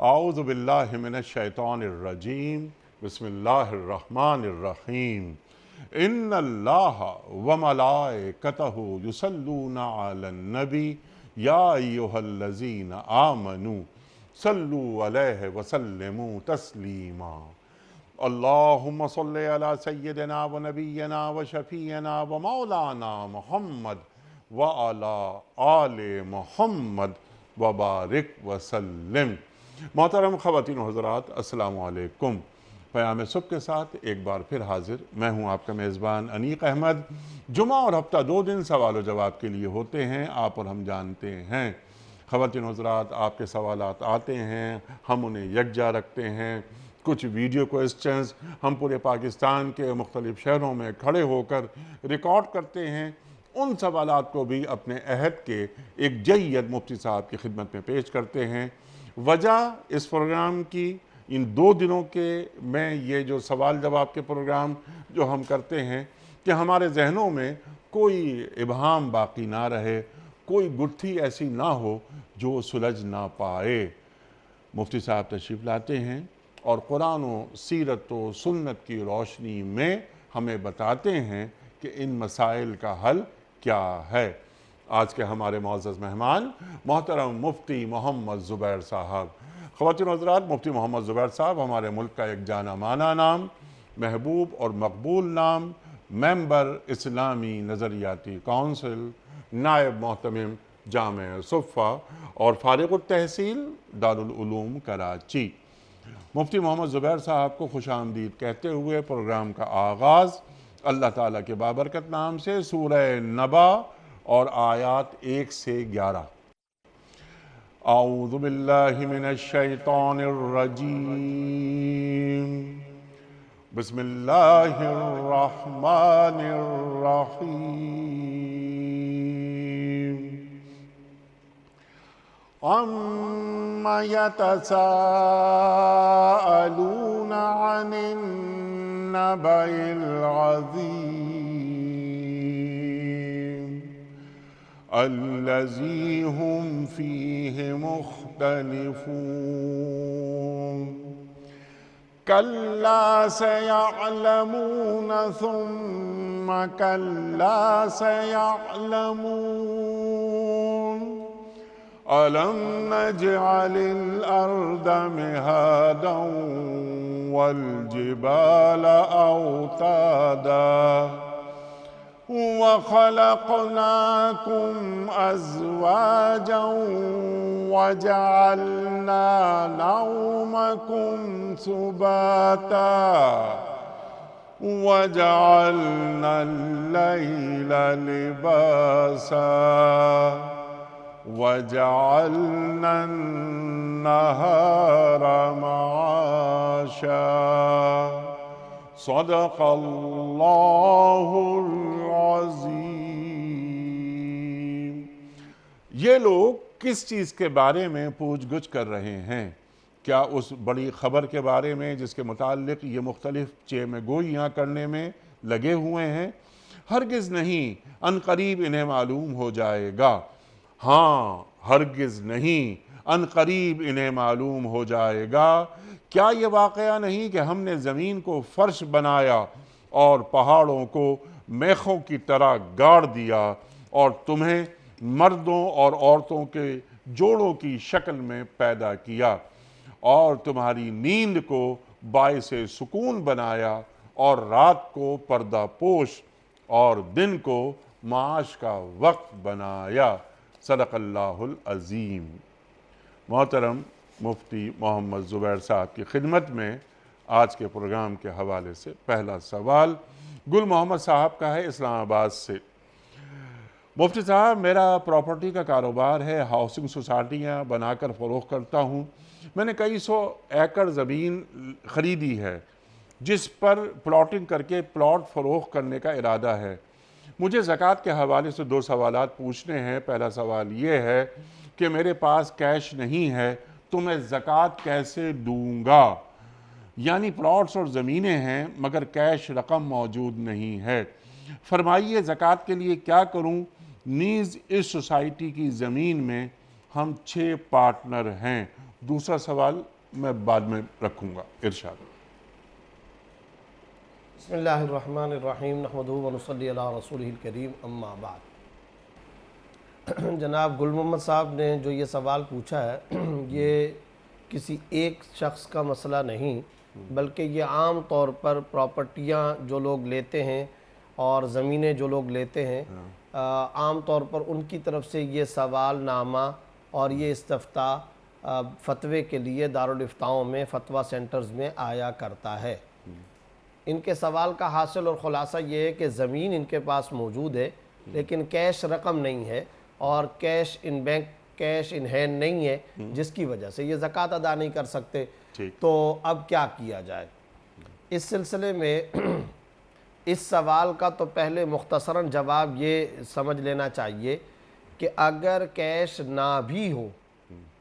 اعوذ باللہ من الشیطان الرجیم بسم اللہ الرحمن الرحیم ان اللہ وملائکتہ یصلون علی النبی یا ایہا الذین آمنوا صلوا علیہ وسلموا تسلیما اللہم صلی علی سیدنا و نبینا و شفیعنا و مولانا محمد وعلی آل محمد وبارک وسلم۔ محترم خواتین و حضرات، السلام علیکم۔ پیام صبح کے ساتھ ایک بار پھر حاضر میں ہوں آپ کا میزبان انیق احمد۔ جمعہ اور ہفتہ 2 دن سوال و جواب کے لیے ہوتے ہیں، آپ اور ہم جانتے ہیں۔ خواتین و حضرات، آپ کے سوالات آتے ہیں، ہم انہیں یکجا رکھتے ہیں۔ کچھ ویڈیو کوئسچنز ہم پورے پاکستان کے مختلف شہروں میں کھڑے ہو کر ریکارڈ کرتے ہیں، ان سوالات کو بھی اپنے عہد کے ایک جید مفتی صاحب کی خدمت میں پیش کرتے ہیں۔ وجہ اس پروگرام کی ان 2 دنوں کے میں یہ جو سوال جواب کے پروگرام جو ہم کرتے ہیں کہ ہمارے ذہنوں میں کوئی ابہام باقی نہ رہے، کوئی گتھی ایسی نہ ہو جو سلجھ نہ پائے۔ مفتی صاحب تشریف لاتے ہیں اور قرآن و سیرت و سنت کی روشنی میں ہمیں بتاتے ہیں کہ ان مسائل کا حل کیا ہے۔ آج کے ہمارے معزز مہمان محترم مفتی محمد زبیر صاحب۔ خواتین و حضرات، مفتی محمد زبیر صاحب ہمارے ملک کا ایک جانا مانا نام، محبوب اور مقبول نام، ممبر اسلامی نظریاتی کونسل، نائب محتمم جامع صفہ اور فارغ التحصیل دارالعلوم کراچی۔ مفتی محمد زبیر صاحب کو خوش آمدید کہتے ہوئے پروگرام کا آغاز اللہ تعالیٰ کے بابرکت نام سے سورہ نبا اور آیات 1 سے 11۔ اعوذ باللہ من الشیطان الرجیم بسم اللہ الرحمن الرحیم عَمَّ يَتَسَاءَلُونَ عَنِ النَّبَإِ الْعَظِيمِ الَّذِي هُمْ فِيهِ مُخْتَلِفُونَ كَلَّا سَيَعْلَمُونَ ثُمَّ كَلَّا سَيَعْلَمُونَ أَلَمْ نَجْعَلِ الْأَرْضَ مِهَادًا وَالْجِبَالَ أَوْتَادًا وَخَلَقْنَاكُمْ أَزْوَاجًا وَجَعَلْنَا نَوْمَكُمْ سُبَاتًا وَجَعَلْنَا اللَّيْلَ لِبَاسًا وَجَعَلْنَا النَّهَارَ مَعَاشًا صدق اللہ العظیم۔ یہ لوگ کس چیز کے بارے میں پوچھ گچھ کر رہے ہیں؟ کیا اس بڑی خبر کے بارے میں جس کے متعلق یہ مختلف چیمے گوئیاں کرنے میں لگے ہوئے ہیں؟ ہرگز نہیں، ان قریب انہیں معلوم ہو جائے گا۔ ہاں، ہرگز نہیں، ان قریب انہیں معلوم ہو جائے گا۔ کیا یہ واقعہ نہیں کہ ہم نے زمین کو فرش بنایا اور پہاڑوں کو میخوں کی طرح گاڑ دیا اور تمہیں مردوں اور عورتوں کے جوڑوں کی شکل میں پیدا کیا اور تمہاری نیند کو باعث سکون بنایا اور رات کو پردہ پوش اور دن کو معاش کا وقت بنایا۔ صدق اللہ العظیم۔ محترم مفتی محمد زبیر صاحب کی خدمت میں آج کے پروگرام کے حوالے سے پہلا سوال گل محمد صاحب کا ہے، اسلام آباد سے۔ مفتی صاحب، میرا پراپرٹی کا کاروبار ہے، ہاؤسنگ سوسائٹیاں بنا کر فروخت کرتا ہوں۔ میں نے کئی 100 ایکڑ زمین خریدی ہے جس پر پلاٹنگ کر کے پلاٹ فروخت کرنے کا ارادہ ہے۔ مجھے زکوٰۃ کے حوالے سے 2 سوالات پوچھنے ہیں۔ پہلا سوال یہ ہے کہ میرے پاس کیش نہیں ہے تو میں زکوٰۃ کیسے دوں گا؟ یعنی پلاٹس اور زمینیں ہیں مگر کیش رقم موجود نہیں ہے۔ فرمائیے زکوٰۃ کے لیے کیا کروں؟ نیز اس سوسائٹی کی زمین میں ہم 6 پارٹنر ہیں، دوسرا سوال میں بعد میں رکھوں گا، ارشاد۔ بسم اللہ الرحمن الرحیم نحمدہ ونصلی علی رسولہ الکریم اما بعد۔ جناب گل محمد صاحب نے جو یہ سوال پوچھا ہے یہ کسی ایک شخص کا مسئلہ نہیں، بلکہ یہ عام طور پر پراپرٹیاں جو لوگ لیتے ہیں اور زمینیں جو لوگ لیتے ہیں عام طور پر ان کی طرف سے یہ سوال نامہ اور یہ استفتاء فتوے کے لیے دارالافتاؤں میں فتویٰ سینٹرز میں آیا کرتا ہے۔ ان کے سوال کا حاصل اور خلاصہ یہ ہے کہ زمین ان کے پاس موجود ہے لیکن کیش رقم نہیں ہے اور cash in bank cash in hand نہیں ہے، جس کی وجہ سے یہ زکوٰۃ ادا نہیں کر سکتے۔ تو اب کیا کیا جائے؟ اس سلسلے میں اس سوال کا تو پہلے مختصراً جواب یہ سمجھ لینا چاہیے کہ اگر کیش نہ بھی ہو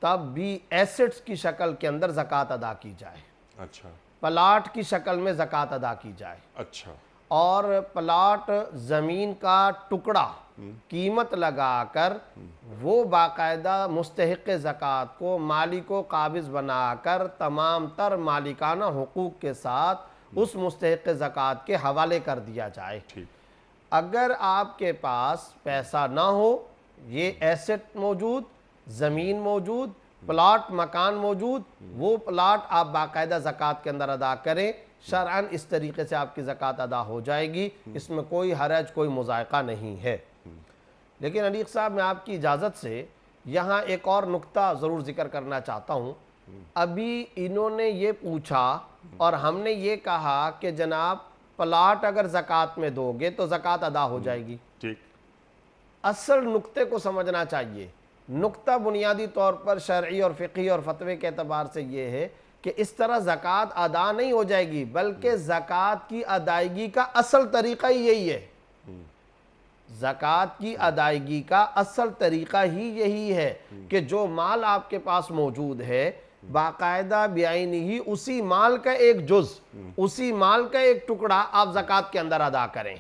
تب بھی ایسٹس کی شکل کے اندر زکوٰۃ ادا کی جائے، اچھا، پلاٹ کی شکل میں زکوٰۃ ادا کی جائے، اچھا، اور پلاٹ زمین کا ٹکڑا قیمت لگا کر وہ باقاعدہ مستحق زکوٰۃ کو مالک کو قابض بنا کر تمام تر مالکانہ حقوق کے ساتھ اس مستحق زکوٰۃ کے حوالے کر دیا جائے۔ اگر آپ کے پاس پیسہ نہ ہو، یہ ایسٹ موجود، زمین موجود، پلاٹ مکان موجود، وہ پلاٹ آپ باقاعدہ زکوٰۃ کے اندر ادا کریں، شرعاً اس طریقے سے آپ کی زکوٰۃ ادا ہو جائے گی، اس میں کوئی حرج کوئی مضائقہ نہیں ہے۔ لیکن علیق صاحب میں آپ کی اجازت سے یہاں ایک اور نکتہ ضرور ذکر کرنا چاہتا ہوں۔ ابھی انہوں نے یہ پوچھا اور ہم نے یہ کہا کہ جناب پلاٹ اگر زکوٰۃ میں دو گے تو زکوٰۃ ادا ہو جائے گی۔ اصل نکتے کو سمجھنا چاہیے۔ نکتہ بنیادی طور پر شرعی اور فقہی اور فتوے کے اعتبار سے یہ ہے کہ اس طرح زکوٰۃ ادا نہیں ہو جائے گی، بلکہ زکوٰۃ کی ادائیگی کا اصل طریقہ ہی یہی ہے۔ زکوٰۃ کی ادائیگی کا اصل طریقہ ہی یہی ہے کہ جو مال آپ کے پاس موجود ہے باقاعدہ بعینہ ہی اسی مال کا ایک جز، اسی مال کا ایک ٹکڑا آپ زکوٰۃ کے اندر ادا کریں۔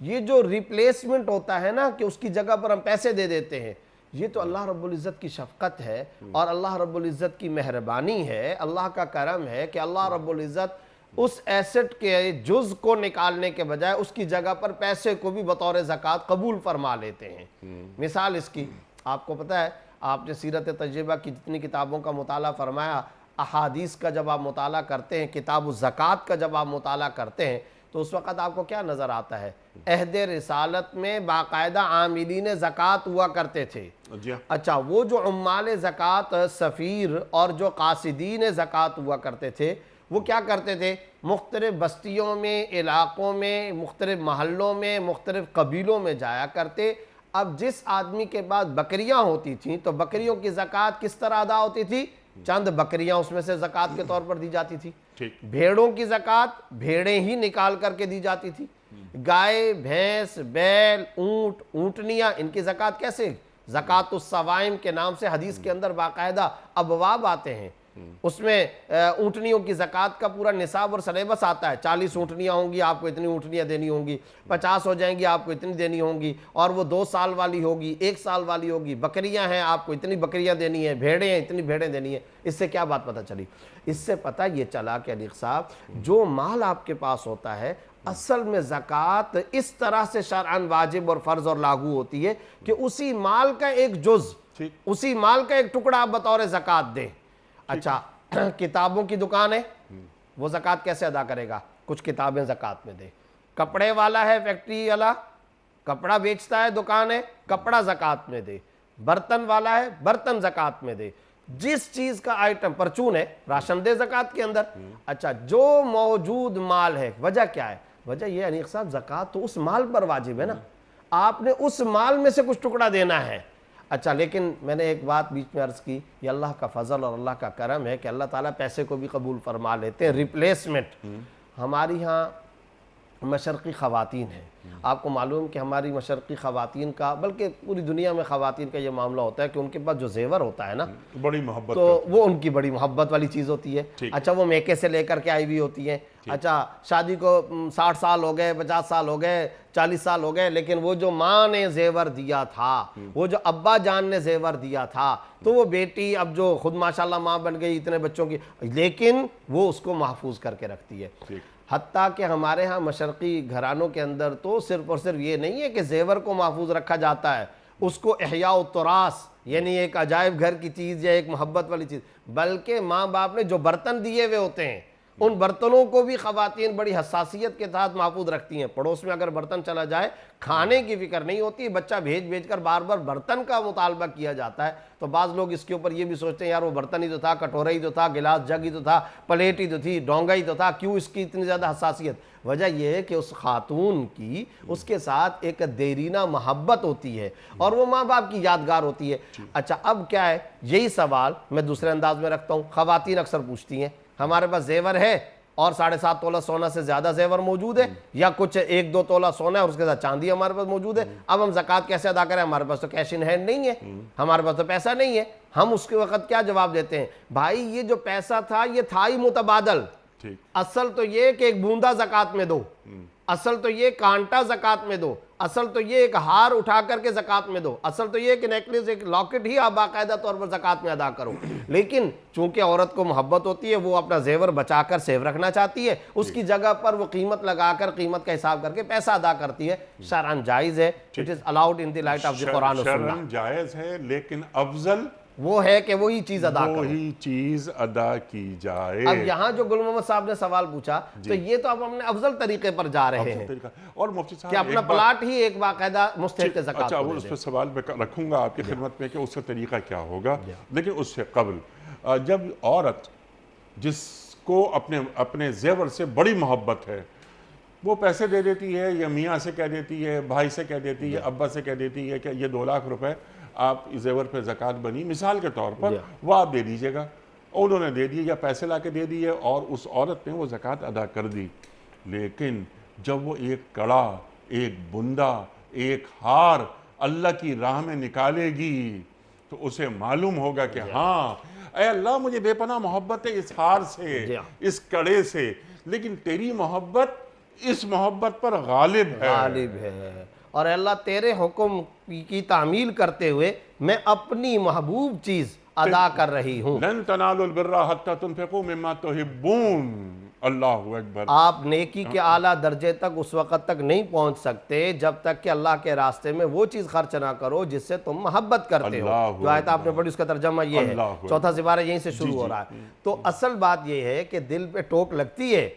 یہ جو ریپلیسمنٹ ہوتا ہے نا کہ اس کی جگہ پر ہم پیسے دے دیتے ہیں، یہ تو اللہ رب العزت کی شفقت ہے اور اللہ رب العزت کی مہربانی ہے، اللہ کا کرم ہے کہ اللہ رب العزت اس ایسٹ کے جز کو نکالنے کے بجائے اس کی جگہ پر پیسے کو بھی بطور زکوٰۃ قبول فرما لیتے ہیں۔ مثال اس کی آپ کو پتہ ہے، آپ نے سیرت تجربہ کی جتنی کتابوں کا مطالعہ فرمایا، احادیث کا جب آپ مطالعہ کرتے ہیں، کتاب الزکوٰۃ کا جب آپ مطالعہ کرتے ہیں تو اس وقت آپ کو کیا نظر آتا ہے؟ عہد رسالت میں باقاعدہ عاملین زکوٰۃ ہوا کرتے تھے۔ اچھا، وہ جو عمال زکوٰۃ سفیر اور جو قاصدین زکوٰۃ ہوا کرتے تھے وہ کیا کرتے تھے؟ مختلف بستیوں میں، علاقوں میں، مختلف محلوں میں، مختلف قبیلوں میں جایا کرتے۔ اب جس آدمی کے بعد بکریاں ہوتی تھیں تو بکریوں کی زکوٰۃ کس طرح ادا ہوتی تھی؟ چند بکریاں اس میں سے زکوٰۃ کے طور پر دی جاتی تھی۔ بھیڑوں کی زکوٰۃ بھیڑیں ہی نکال کر کے دی جاتی تھی۔ گائے، بھینس، بیل، اونٹ، اونٹنیاں، ان کی زکوٰۃ کیسے؟ زکوٰۃ الصوائم کے نام سے حدیث کے اندر باقاعدہ ابواب آتے ہیں، اس میں اونٹنیوں کی زکوٰۃ کا پورا نصاب اور سلیبس آتا ہے۔ 40 اونٹنیاں ہوں گی آپ کو اتنی اونٹنیاں دینی ہوں گی، 50 ہو جائیں گی آپ کو اتنی دینی ہوں گی، اور وہ 2 سال والی ہوگی، 1 سال والی ہوگی۔ بکریاں ہیں آپ کو اتنی بکریاں دینی ہیں، بھیڑیں ہیں اتنی بھیڑیں دینی ہیں۔ اس سے کیا بات پتہ چلی؟ اس سے پتہ یہ چلا کہ علیق صاحب جو مال آپ کے پاس ہوتا ہے اصل میں زکوٰۃ اس طرح سے شرعاً واجب اور فرض اور لاگو ہوتی ہے کہ اسی مال کا ایک جز، اسی مال کا ایک ٹکڑا آپ بطور زکوٰۃ دیں۔ اچھا، کتابوں کی دکان ہے، وہ زکوٰۃ کیسے ادا کرے گا؟ کچھ کتابیں زکوٰۃ میں دے۔ کپڑے والا ہے، فیکٹری والا کپڑا بیچتا ہے، دکان ہے، کپڑا زکوٰۃ میں دے۔ برتن والا ہے، برتن زکوٰۃ میں دے۔ جس چیز کا آئٹم، پرچون ہے، راشن دے زکوٰۃ کے اندر۔ اچھا، جو موجود مال ہے، وجہ کیا ہے؟ وجہ یہ انیق صاحب زکوٰۃ تو اس مال پر واجب ہے نا، آپ نے اس مال میں سے کچھ ٹکڑا دینا ہے۔ اچھا، لیکن میں نے ایک بات بیچ میں عرض کی، یہ اللہ کا فضل اور اللہ کا کرم ہے کہ اللہ تعالیٰ پیسے کو بھی قبول فرما لیتے ہیں۔ ریپلیسمنٹ ہماری ہاں مشرقی خواتین ہیں، آپ کو معلوم کہ ہماری مشرقی خواتین کا، بلکہ پوری دنیا میں خواتین کا یہ معاملہ ہوتا ہے کہ ان کے پاس جو زیور ہوتا ہے نا، بڑی محبت تو وہ ان کی بڑی محبت والی چیز ہوتی ہے. اچھا وہ میکے سے لے کر کے آئی ہوئی ہوتی ہیں. اچھا شادی کو 60 سال ہو گئے، 50 سال ہو گئے، 40 سال ہو گئے، لیکن وہ جو ماں نے زیور دیا تھا، وہ جو ابا جان نے زیور دیا تھا، تو وہ بیٹی اب جو خود ماشاءاللہ ماں بن گئی اتنے بچوں کی، لیکن وہ اس کو محفوظ کر کے رکھتی ہے. حتیٰ کہ ہمارے ہاں مشرقی گھرانوں کے اندر تو صرف اور صرف یہ نہیں ہے کہ زیور کو محفوظ رکھا جاتا ہے، اس کو احیاء التراث، یعنی ایک عجائب گھر کی چیز یا ایک محبت والی چیز، بلکہ ماں باپ نے جو برتن دیے ہوئے ہوتے ہیں ان برتنوں کو بھی خواتین بڑی حساسیت کے ساتھ محفوظ رکھتی ہیں. پڑوس میں اگر برتن چلا جائے کھانے کی فکر نہیں ہوتی، بچہ بھیج کر بار بار برتن کا مطالبہ کیا جاتا ہے. تو بعض لوگ اس کے اوپر یہ بھی سوچتے ہیں یار وہ برتن ہی تو تھا، کٹورا ہی تو تھا، گلاس جگ ہی تو تھا، پلیٹ ہی تو تھی، ڈونگا ہی تو تھا، کیوں اس کی اتنی زیادہ حساسیت؟ وجہ یہ ہے کہ اس خاتون کی اس کے ساتھ ایک دیرینہ محبت ہوتی ہے اور وہ ماں باپ کی یادگار ہوتی ہے. اچھا اب کیا ہے، یہی سوال میں دوسرے انداز میں رکھتا ہوں. خواتین اکثر پوچھتی ہیں ہمارے پاس زیور ہے اور 7.5 تولہ سونا سے زیادہ زیور موجود ہے، یا کچھ 1-2 تولہ سونا ہے اور اس کے ساتھ چاندی ہمارے پاس موجود ہے، اب ہم زکوٰۃ کیسے ادا کریں؟ ہمارے پاس تو کیش ان ہینڈ نہیں ہے، ہمارے پاس تو پیسہ نہیں ہے. ہم اس کے وقت کیا جواب دیتے ہیں؟ بھائی یہ جو پیسہ تھا یہ تھا ہی متبادل. اصل تو یہ کہ ایک بوندا زکوٰۃ میں دو، اصل تو یہ کانٹا زکوٰۃ میں دو، اصل تو یہ ایک ہار اٹھا کر کے زکوٰۃ میں دو، اصل تو یہ کہ نیکلیس ایک لاکٹ ہی آپ باقاعدہ طور پر زکوٰۃ میں ادا کرو. لیکن چونکہ عورت کو محبت ہوتی ہے، وہ اپنا زیور بچا کر سیو رکھنا چاہتی ہے، اس کی جگہ پر وہ قیمت لگا کر قیمت کا حساب کر کے پیسہ ادا کرتی ہے. شرعاً جائز ہے، it is allowed in the light of the Quran و سنہ. شرعاً جائز ہے، لیکن افضل وہ ہے کہ وہی چیز ادا کرو، وہی چیز ادا کی جائے. اب یہاں جو گل محمد صاحب نے سوال پوچھا تو یہ تو اب ہم نے افضل طریقے پر جا رہے ہیں اور مفتی صاحب کہ اپنا پلاٹ ہی ایک باقاعدہ مستحق زکوٰۃ. اچھا وہ اس پہ سوال میں رکھوں گا آپ کی خدمت میں کہ اس کا طریقہ کیا ہوگا، لیکن اس سے قبل جب عورت جس کو اپنے زیور سے بڑی محبت ہے وہ پیسے دے دیتی ہے، یا میاں سے کہہ دیتی ہے، بھائی سے کہہ دیتی ہے، ابا سے کہہ دیتی ہے کہ یہ 2 لاکھ روپے آپ زیور پہ زکوٰۃ بنی مثال کے طور پر وہ آپ دے دیجئے گا، انہوں نے دے دی یا پیسے لا کے دے دیے اور اس عورت نے وہ زکوٰۃ ادا کر دی. لیکن جب وہ ایک کڑا، ایک بندہ، ایک ہار اللہ کی راہ میں نکالے گی تو اسے معلوم ہوگا کہ ہاں اے اللہ مجھے بے پناہ محبت ہے اس ہار سے، اس کڑے سے، لیکن تیری محبت اس محبت پر غالب ہے. اور اللہ تیرے حکم کی تعمیل کرتے ہوئے میں اپنی محبوب چیز ادا کر رہی ہوں. لن تنالوا البر حتى تنفقوا مما تحبون. اللہ اکبر. آپ نیکی کے اعلیٰ درجے تک اس وقت تک نہیں پہنچ سکتے جب تک کہ اللہ کے راستے میں وہ چیز خرچ نہ کرو جس سے تم محبت کرتے ہو. جو آیت آپ نے پڑھی اس کا ترجمہ یہ ہے، 4تھا سپارہ یہیں سے شروع ہو رہا ہے. تو اصل بات یہ ہے کہ دل پہ ٹوک لگتی ہے،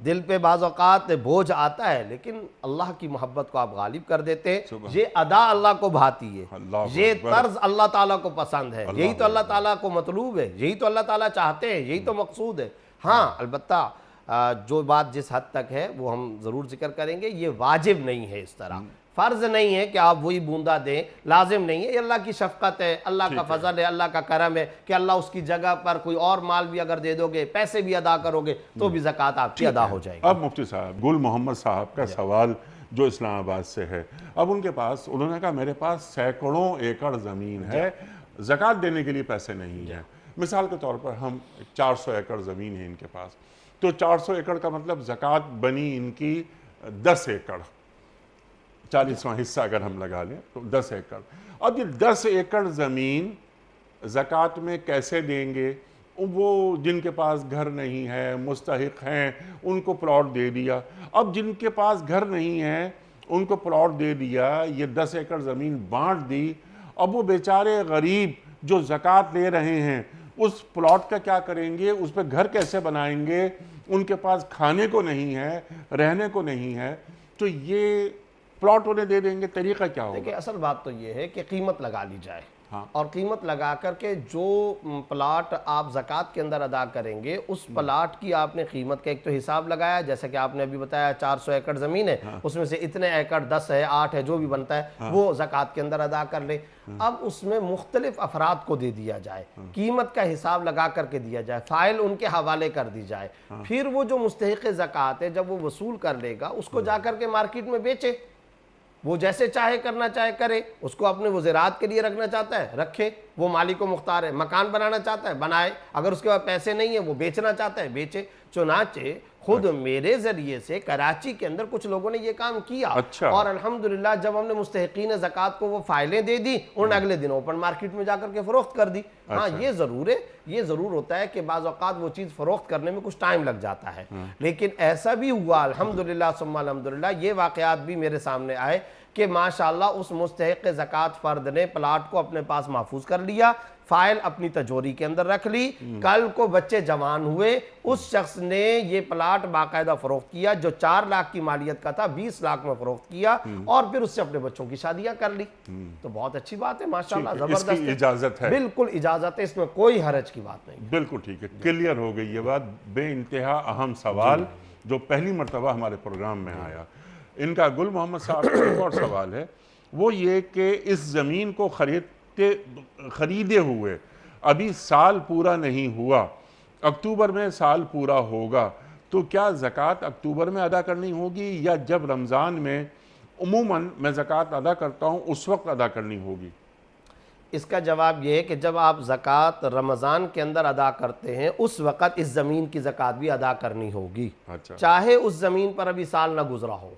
دل پہ بعض اوقات بوجھ آتا ہے، لیکن اللہ کی محبت کو آپ غالب کر دیتے ہیں. یہ ادا اللہ کو بھاتی ہے، یہ طرز اللہ تعالیٰ کو پسند ہے، یہی تو اللہ تعالیٰ کو مطلوب ہے، یہی تو اللہ تعالیٰ چاہتے ہیں، یہی تو مقصود ہے. ہاں البتہ جو بات جس حد تک ہے وہ ہم ضرور ذکر کریں گے، یہ واجب نہیں ہے، اس طرح فرض نہیں ہے کہ آپ وہی بوندا دیں، لازم نہیں ہے. یہ اللہ کی شفقت ہے، اللہ کا فضل ہے، اللہ کا کرم ہے کہ اللہ اس کی جگہ پر کوئی اور مال بھی اگر دے دو گے، پیسے بھی ادا کرو گے تو بھی زکوٰۃ آپ کی ادا ہو جائے گی. اب مفتی صاحب گل محمد صاحب کا سوال جو اسلام آباد سے ہے، اب ان کے پاس انہوں نے کہا میرے پاس سینکڑوں ایکڑ زمین ہے، زکوٰۃ دینے کے لیے پیسے نہیں ہیں. مثال کے طور پر ہم 400 ایکڑ زمین ہے ان کے پاس، تو 400 ایکڑ کا مطلب زکوٰۃ بنی ان کی 10 ایکڑ، 40واں حصہ اگر ہم لگا لیں تو 10 ایکڑ. اب یہ 10 ایکڑ زمین زکوٰۃ میں کیسے دیں گے؟ وہ جن کے پاس گھر نہیں ہے، مستحق ہیں، ان کو پلاٹ دے دیا. اب جن کے پاس گھر نہیں ہے ان کو پلاٹ دے دیا، یہ 10 ایکڑ زمین بانٹ دی. اب وہ بیچارے غریب جو زکوٰۃ لے رہے ہیں اس پلاٹ کا کیا کریں گے؟ اس پہ گھر کیسے بنائیں گے؟ ان کے پاس کھانے کو نہیں ہے، رہنے کو نہیں ہے، تو یہ پلاٹ انہیں دے دیں گے. طریقہ کیا ہوگا؟ دیکھیں اصل بات تو یہ ہے کہ قیمت لگا لی جائے. اور قیمت لگا کر کے جو پلاٹ آپ زکوٰۃ کے اندر ادا کریں گے اس پلاٹ کی آپ نے قیمت کا ایک تو حساب لگایا، جیسا کہ آپ نے ابھی بتایا 400 ایکڑ زمین ہے، اس میں سے اتنے ایکڑ 10 ہے 8 ہے جو بھی بنتا ہے وہ زکوٰۃ کے اندر ادا کر لے۔ اب اس میں مختلف افراد کو دے دیا جائے، قیمت کا حساب لگا کر کے دیا جائے، فائل ان کے حوالے کر دی جائے، پھر وہ جو مستحق زکوٰۃ ہے جب وہ وصول کر لے گا اس کو جا کر کے مارکیٹ میں بیچے، وہ جیسے چاہے کرنا چاہے کرے، اس کو اپنے وہ زراعت کے لیے رکھنا چاہتا ہے رکھے، وہ مالک و مختار ہے، مکان بنانا چاہتا ہے بنائے، اگر اس کے بعد پیسے نہیں ہیں وہ بیچنا چاہتا ہے بیچے۔ چنانچہ خود میرے ذریعے سے کراچی کے اندر کچھ لوگوں نے یہ کام کیا، اور الحمدللہ جب ہم نے مستحقین زکوٰۃ کو وہ فائلیں دے دی انہوں نے اگلے دن اوپن مارکیٹ میں جا کر کے فروخت کر دی۔ ہاں یہ ضرور ہے، یہ ضرور ہوتا ہے کہ بعض اوقات وہ چیز فروخت کرنے میں کچھ ٹائم لگ جاتا ہے، لیکن ایسا بھی ہوا الحمدللہ ثم الحمدللہ، یہ واقعات بھی میرے سامنے آئے کہ ماشاءاللہ اس مستحق زکوٰۃ فرد نے پلاٹ کو اپنے پاس محفوظ کر لیا، فائل اپنی تجوری کے اندر رکھ لی، کل کو بچے جوان ہوئے، اس شخص نے یہ پلاٹ باقاعدہ فروخت کیا، جو 4 لاکھ کی مالیت کا تھا 20 لاکھ میں فروخت کیا، اور پھر اس سے اپنے بچوں کی شادیاں کر لی۔ تو بہت اچھی بات ہے ماشاءاللہ، زبردست اس کی اجازت ہے، بالکل اجازت ہے، اس میں کوئی حرج کی بات نہیں۔ بالکل ٹھیک ہے، کلیئر ہو گئی یہ بات۔ بے انتہا اہم سوال جو پہلی مرتبہ ہمارے پروگرام میں آیا، ان کا گل محمد صاحب کا ایک اور سوال ہے، وہ یہ کہ اس زمین کو خریدے ہوئے ابھی سال پورا نہیں ہوا، اکتوبر میں سال پورا ہوگا، تو کیا زکوٰۃ اکتوبر میں ادا کرنی ہوگی یا جب رمضان میں عموماً میں زکوٰۃ ادا کرتا ہوں اس وقت ادا کرنی ہوگی؟ اس کا جواب یہ ہے کہ جب آپ زکوٰۃ رمضان کے اندر ادا کرتے ہیں اس وقت اس زمین کی زکوٰۃ بھی ادا کرنی ہوگی، چاہے اس زمین پر ابھی سال نہ گزرا ہو۔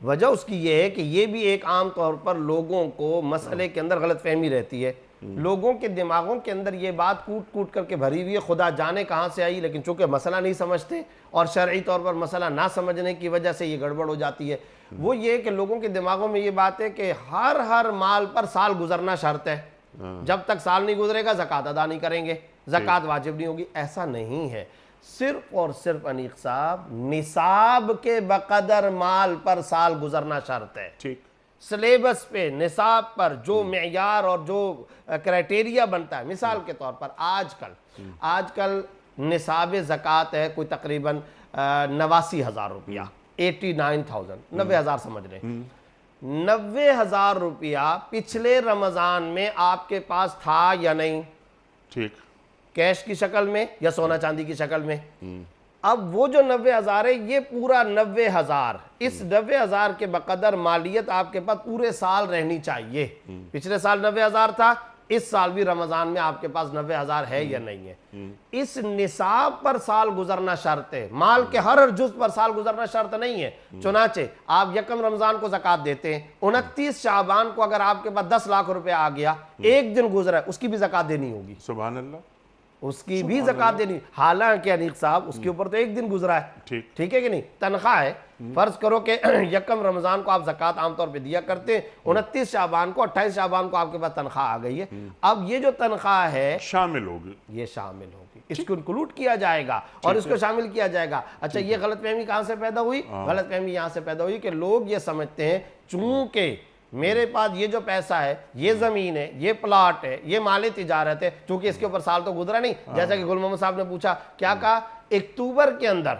وجہ اس کی یہ ہے کہ یہ بھی ایک عام طور پر لوگوں کو مسئلے کے اندر غلط فہمی رہتی ہے، لوگوں کے دماغوں کے اندر یہ بات کوٹ کوٹ کر کے بھری ہوئی ہے، خدا جانے کہاں سے آئی، لیکن چونکہ مسئلہ نہیں سمجھتے اور شرعی طور پر مسئلہ نہ سمجھنے کی وجہ سے یہ گڑبڑ ہو جاتی ہے۔ وہ یہ کہ لوگوں کے دماغوں میں یہ بات ہے کہ ہر مال پر سال گزرنا شرط ہے، جب تک سال نہیں گزرے گا زکوٰۃ ادا نہیں کریں گے، زکوٰۃ واجب نہیں ہوگی۔ ایسا نہیں ہے، صرف اور صرف انیق صاحب نصاب کے بقدر مال پر سال گزرنا شرط ہے۔ سلیبس پہ نصاب پر جو معیار اور جو کرائٹیریا بنتا ہے، مثال کے طور پر آج کل نصاب زکوٰۃ ہے کوئی تقریباً 89,000 روپیہ، 89,000، 90,000 سمجھ لیں۔ 90,000 روپیہ پچھلے رمضان میں آپ کے پاس تھا یا نہیں؟ ٹھیک، کیش کی شکل میں یا سونا چاندی کی شکل میں؟ اب وہ جو 90,000 ہے یہ پورا 90,000، اس 90,000 کے بقدر مالیت آپ کے پاس پورے سال رہنی چاہیے۔ پچھلے سال 90,000 تھا، اس سال بھی رمضان میں آپ کے پاس 90,000 ہے یا نہیں ہے؟ اس نصاب پر سال گزرنا شرط ہے، مال کے ہر جز پر سال گزرنا شرط نہیں ہے۔ چنانچہ آپ یکم رمضان کو زکوٰۃ دیتے ہیں، 29 شعبان کو اگر آپ کے پاس 10 لاکھ روپے آ گیا، ایک دن گزرا ہے، اس کی بھی زکوٰۃ دینی ہوگی۔ سبحان اللہ، اس کی بھی زکوٰۃ دینی، حالانکہ انیق صاحب اس کے اوپر تو ایک دن گزرا ہے، ٹھیک ہے کہ نہیں؟ تنخواہ ہے، فرض کرو کہ یکم رمضان کو آپ زکوٰۃ عام طور پہ دیا کرتے ہیں، 29 شعبان کو 28 شعبان کو آپ کے پاس تنخواہ آ گئی ہے، اب یہ جو تنخواہ ہے شامل ہوگی، یہ شامل ہوگی، اس کو انکلوڈ کیا جائے گا اور اس کو شامل کیا جائے گا۔ اچھا، یہ غلط فہمی کہاں سے پیدا ہوئی؟ غلط فہمی یہاں سے پیدا ہوئی کہ لوگ یہ سمجھتے ہیں چونکہ میرے پاس یہ جو پیسہ ہے، یہ زمین ہے، یہ پلاٹ ہے، یہ مال تجارت ہے، چونکہ اس کے اوپر سال تو گزرا نہیں، جیسا کہ گل محمد صاحب نے پوچھا، کیا کہا؟ اکتوبر کے اندر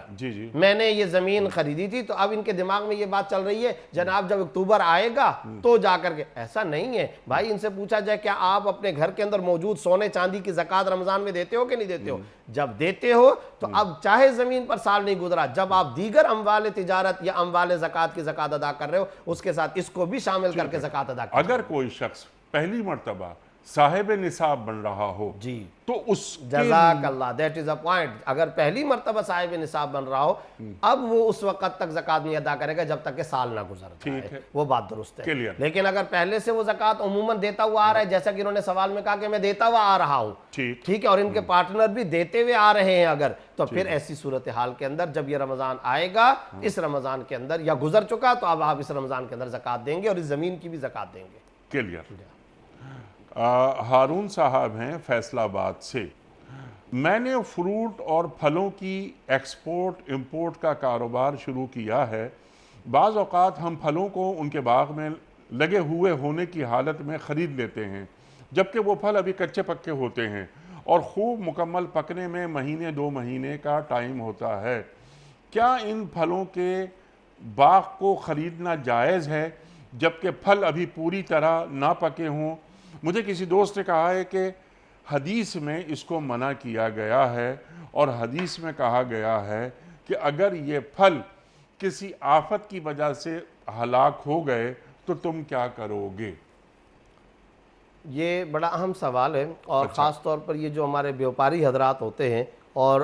میں نے یہ زمین خریدی تھی، تو اب ان کے دماغ میں یہ بات چل رہی ہے جناب جب اکتوبر آئے گا تو جا کر کے۔ ایسا نہیں ہے بھائی، ان سے پوچھا جائے کیا آپ اپنے گھر کے اندر موجود سونے چاندی کی زکوٰۃ رمضان میں دیتے ہو کہ نہیں دیتے ہو؟ جب دیتے ہو تو اب چاہے زمین پر سال نہیں گزرا، جب آپ دیگر اموال تجارت یا اموال زکوٰۃ کی زکوٰۃ ادا کر رہے ہو اس کے ساتھ اس کو بھی شامل کر کے زکوٰۃ ادا کر۔ اگر کوئی شخص پہلی مرتبہ صاحب نصاب بن رہا ہو جی تو اس جزاک اللہ، دیٹ از اے پوائنٹ، اگر پہلی مرتبہ صاحب نصاب بن رہا ہو اب وہ اس وقت تک زکوٰۃ نہیں ادا کرے گا جب تک کہ سال نہ گزر جائے، وہ بات درست ہے۔ لیکن اگر پہلے سے وہ زکوٰۃ عموماً دیتا ہوا آ رہا ہے، جیسا کہ انہوں نے سوال میں کہا کہ میں دیتا ہوا آ رہا ہوں، ٹھیک ہے، اور ان کے پارٹنر بھی دیتے ہوئے آ رہے ہیں اگر، تو پھر ایسی صورتحال کے اندر جب یہ رمضان آئے گا، اس رمضان کے اندر یا گزر چکا تو اب آپ اس رمضان کے اندر زکوٰۃ دیں گے اور اس زمین کی بھی زکوٰۃ دیں گے۔ کلیئر۔ ہارون صاحب ہیں فیصل آباد سے، میں نے فروٹ اور پھلوں کی ایکسپورٹ امپورٹ کا کاروبار شروع کیا ہے۔ بعض اوقات ہم پھلوں کو ان کے باغ میں لگے ہوئے ہونے کی حالت میں خرید لیتے ہیں جبکہ وہ پھل ابھی کچے پکے ہوتے ہیں اور خوب مکمل پکنے میں مہینے 2 مہینے کا ٹائم ہوتا ہے۔ کیا ان پھلوں کے باغ کو خریدنا جائز ہے جبکہ پھل ابھی پوری طرح نہ پکے ہوں؟ مجھے کسی دوست نے کہا ہے کہ حدیث میں اس کو منع کیا گیا ہے، اور حدیث میں کہا گیا ہے کہ اگر یہ پھل کسی آفت کی وجہ سے ہلاک ہو گئے تو تم کیا کرو گے؟ یہ بڑا اہم سوال ہے، اور خاص طور پر یہ جو ہمارے بیوپاری حضرات ہوتے ہیں اور